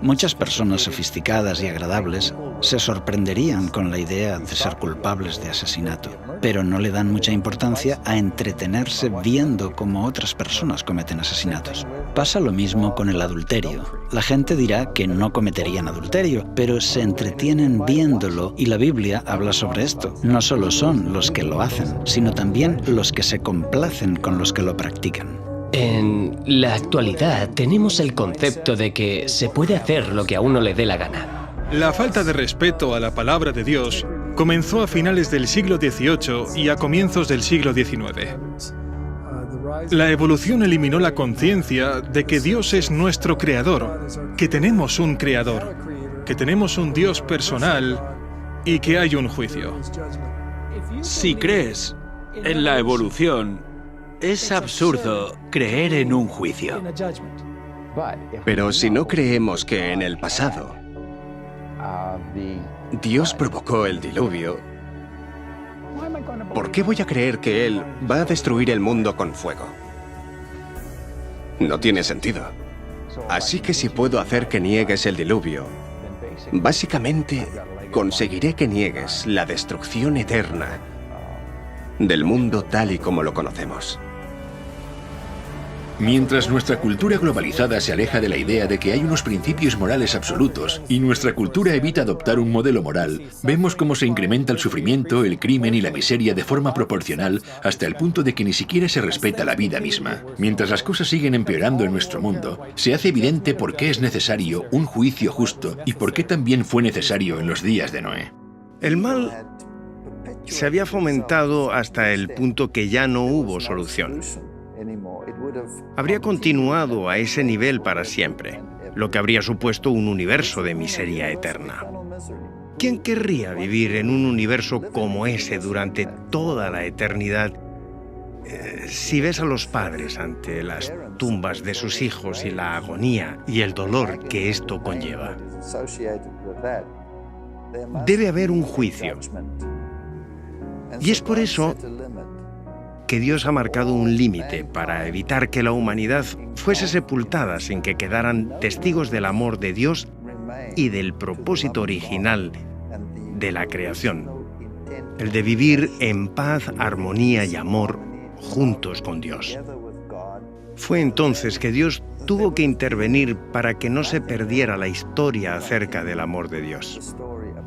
S3: Muchas personas sofisticadas y agradables se sorprenderían con la idea de ser culpables de asesinato, pero no le dan mucha importancia a entretenerse viendo cómo otras personas cometen asesinatos. Pasa lo mismo con el adulterio. La gente dirá que no cometerían adulterio, pero se entretienen viéndolo y la Biblia habla sobre esto. No solo son los que lo hacen, sino también los que se complacen con los que lo practican.
S1: En la actualidad tenemos el concepto de que se puede hacer lo que a uno le dé la gana.
S12: La falta de respeto a la palabra de Dios comenzó a finales del siglo XVIII y a comienzos del siglo XIX. La evolución eliminó la conciencia de que Dios es nuestro creador, que tenemos un creador, que tenemos un Dios personal y que hay un juicio.
S4: Si crees en la evolución, es absurdo creer en un juicio.
S11: Pero si no creemos que en el pasado Dios provocó el diluvio, ¿por qué voy a creer que Él va a destruir el mundo con fuego? No tiene sentido. Así que si puedo hacer que niegues el diluvio, básicamente conseguiré que niegues la destrucción eterna del mundo tal y como lo conocemos.
S5: Mientras nuestra cultura globalizada se aleja de la idea de que hay unos principios morales absolutos y nuestra cultura evita adoptar un modelo moral, vemos cómo se incrementa el sufrimiento, el crimen y la miseria de forma proporcional hasta el punto de que ni siquiera se respeta la vida misma. Mientras las cosas siguen empeorando en nuestro mundo, se hace evidente por qué es necesario un juicio justo y por qué también fue necesario en los días de Noé.
S6: El mal se había fomentado hasta el punto que ya no hubo solución. Habría continuado a ese nivel para siempre, lo que habría supuesto un universo de miseria eterna. ¿Quién querría vivir en un universo como ese durante toda la eternidad? Si ves a los padres ante las tumbas de sus hijos y la agonía y el dolor que esto conlleva, debe haber un juicio. Y es por eso que Dios ha marcado un límite para evitar que la humanidad fuese sepultada sin que quedaran testigos del amor de Dios y del propósito original de la creación, el de vivir en paz, armonía y amor juntos con Dios. Fue entonces que Dios tuvo que intervenir para que no se perdiera la historia acerca del amor de Dios.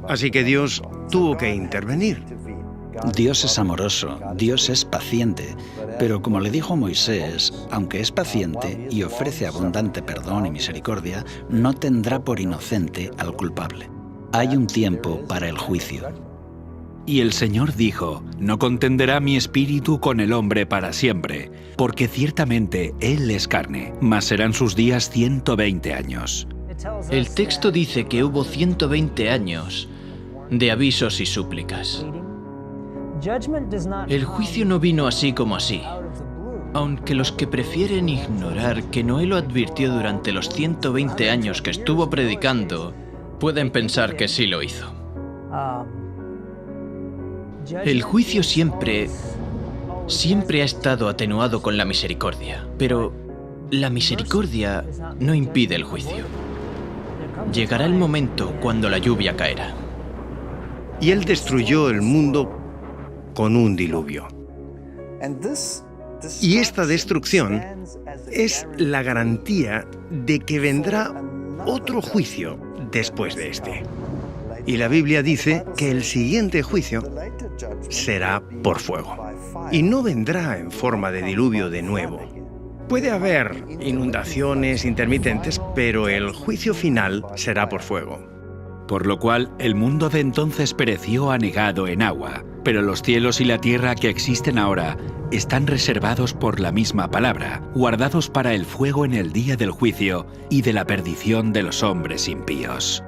S6: Así que Dios tuvo que intervenir.
S3: Dios es amoroso, Dios es paciente, pero como le dijo Moisés, aunque es paciente y ofrece abundante perdón y misericordia, no tendrá por inocente al culpable. Hay un tiempo para el juicio.
S4: Y el Señor dijo, no contenderá mi espíritu con el hombre para siempre, porque ciertamente él es carne, mas serán sus días 120 años.
S2: El texto dice que hubo 120 años de avisos y súplicas. El juicio no vino así como así, aunque los que prefieren ignorar que Noé lo advirtió durante los 120 años que estuvo predicando, pueden pensar que sí lo hizo. El juicio siempre ha estado atenuado con la misericordia, pero la misericordia no impide el juicio. Llegará el momento cuando la lluvia caerá.
S6: Y Él destruyó el mundo con un diluvio. Y esta destrucción es la garantía de que vendrá otro juicio después de este. Y la Biblia dice que el siguiente juicio será por fuego. Y no vendrá en forma de diluvio de nuevo. Puede haber inundaciones intermitentes, pero el juicio final será por fuego.
S4: por lo cual el mundo de entonces pereció anegado en agua. Pero los cielos y la tierra que existen ahora están reservados por la misma palabra, guardados para el fuego en el día del juicio y de la perdición de los hombres impíos.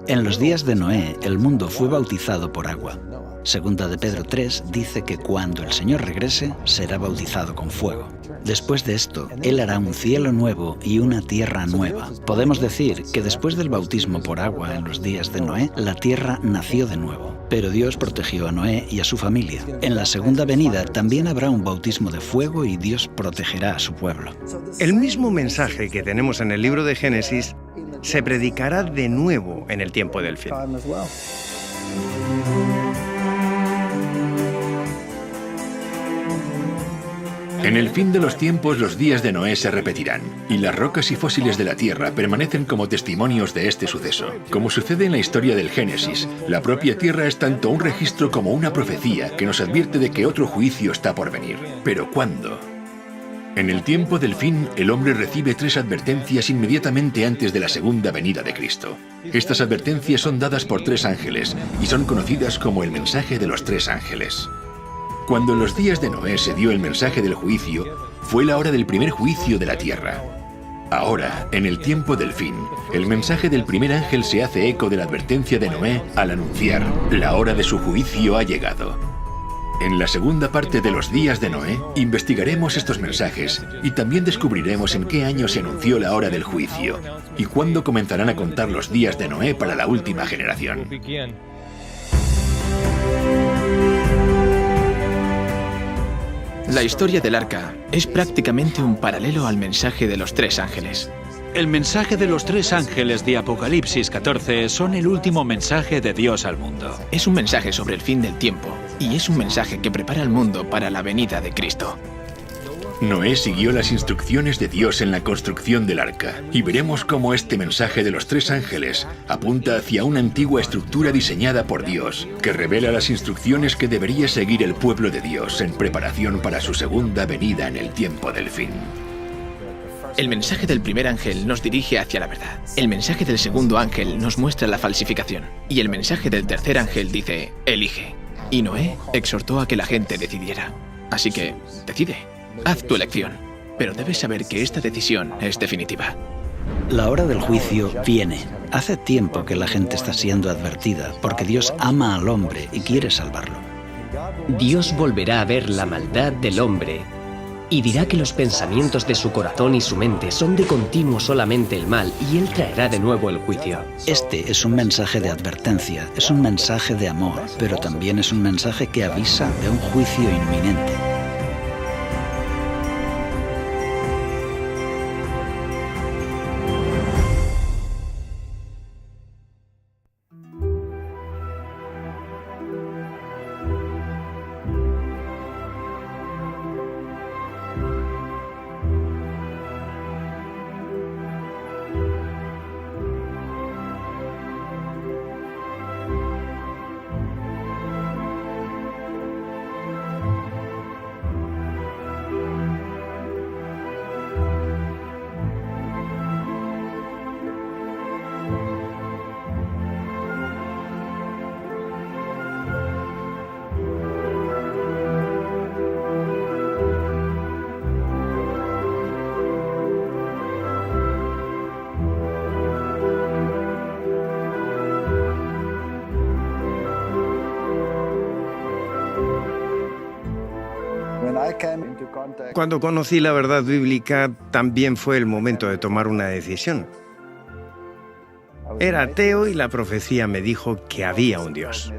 S3: En los días de Noé, el mundo fue bautizado por agua. Segunda de Pedro 3 dice que cuando el Señor regrese, será bautizado con fuego. Después de esto, Él hará un cielo nuevo y una tierra nueva. Podemos decir que después del bautismo por agua en los días de Noé, la tierra nació de nuevo. Pero Dios protegió a Noé y a su familia. En la segunda venida también habrá un bautismo de fuego y Dios protegerá a su pueblo.
S6: El mismo mensaje que tenemos en el libro de Génesis se predicará de nuevo en el tiempo del fin.
S5: En el fin de los tiempos los días de Noé se repetirán, y las rocas y fósiles de la tierra permanecen como testimonios de este suceso. Como sucede en la historia del Génesis, la propia tierra es tanto un registro como una profecía que nos advierte de que otro juicio está por venir. ¿Pero cuándo? En el tiempo del fin, el hombre recibe 3 advertencias inmediatamente antes de la segunda venida de Cristo. Estas advertencias son dadas por 3 ángeles y son conocidas como el mensaje de los 3 ángeles. Cuando en los días de Noé se dio el mensaje del juicio, fue la hora del primer juicio de la tierra. Ahora, en el tiempo del fin, el mensaje del primer ángel se hace eco de la advertencia de Noé al anunciar: la hora de su juicio ha llegado. En la segunda parte de los días de Noé, investigaremos estos mensajes y también descubriremos en qué año se anunció la hora del juicio y cuándo comenzarán a contar los días de Noé para la última generación.
S2: La historia del arca es prácticamente un paralelo al mensaje de los 3 ángeles.
S4: El mensaje de los 3 ángeles de Apocalipsis 14 son el último mensaje de Dios al mundo.
S2: Es un mensaje sobre el fin del tiempo y es un mensaje que prepara al mundo para la venida de Cristo.
S5: Noé siguió las instrucciones de Dios en la construcción del arca, y veremos cómo este mensaje de los 3 ángeles apunta hacia una antigua estructura diseñada por Dios, que revela las instrucciones que debería seguir el pueblo de Dios en preparación para su segunda venida en el tiempo del fin.
S2: El mensaje del primer ángel nos dirige hacia la verdad. El mensaje del segundo ángel nos muestra la falsificación. Y el mensaje del tercer ángel dice: elige. Y Noé exhortó a que la gente decidiera. Así que, decide. Haz tu elección, pero debes saber que esta decisión es definitiva.
S3: La hora del juicio viene. Hace tiempo que la gente está siendo advertida, porque Dios ama al hombre y quiere salvarlo.
S1: Dios volverá a ver la maldad del hombre y dirá que los pensamientos de su corazón y su mente son de continuo solamente el mal, y Él traerá de nuevo el juicio.
S3: Este es un mensaje de advertencia, es un mensaje de amor, pero también es un mensaje que avisa de un juicio inminente.
S6: Cuando conocí la verdad bíblica, también fue el momento de tomar una decisión. Era ateo y la profecía me dijo que había un Dios.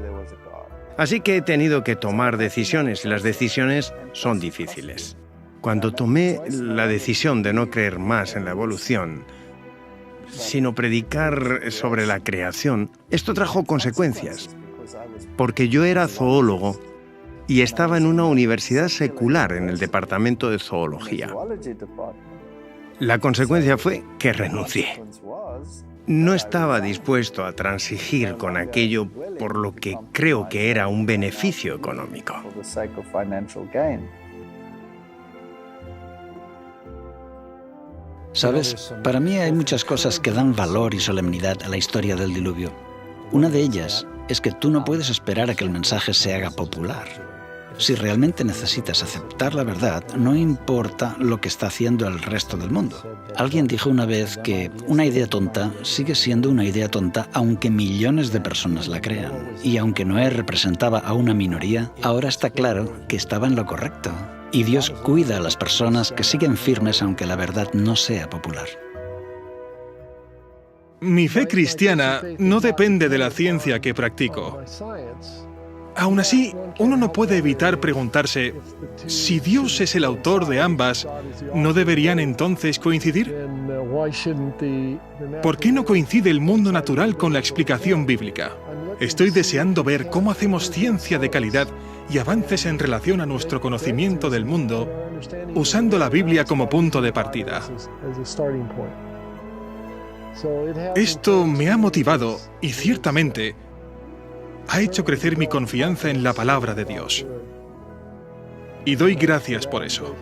S6: Así que he tenido que tomar decisiones, y las decisiones son difíciles. Cuando tomé la decisión de no creer más en la evolución, sino predicar sobre la creación, esto trajo consecuencias, porque yo era zoólogo y estaba en una universidad secular en el departamento de zoología. La consecuencia fue que renuncié. No estaba dispuesto a transigir con aquello por lo que creo que era un beneficio económico.
S3: ¿Sabes? Para mí hay muchas cosas que dan valor y solemnidad a la historia del diluvio. Una de ellas es que tú no puedes esperar a que el mensaje se haga popular. Si realmente necesitas aceptar la verdad, no importa lo que está haciendo el resto del mundo. Alguien dijo una vez que una idea tonta sigue siendo una idea tonta aunque millones de personas la crean. Y aunque Noé representaba a una minoría, ahora está claro que estaba en lo correcto. Y Dios cuida a las personas que siguen firmes aunque la verdad no sea popular.
S12: Mi fe cristiana no depende de la ciencia que practico. Aún así, uno no puede evitar preguntarse, si Dios es el autor de ambas, ¿no deberían entonces coincidir? ¿Por qué no coincide el mundo natural con la explicación bíblica? Estoy deseando ver cómo hacemos ciencia de calidad y avances en relación a nuestro conocimiento del mundo, usando la Biblia como punto de partida. Esto me ha motivado y ciertamente ha hecho crecer mi confianza en la palabra de Dios. Y doy gracias por eso.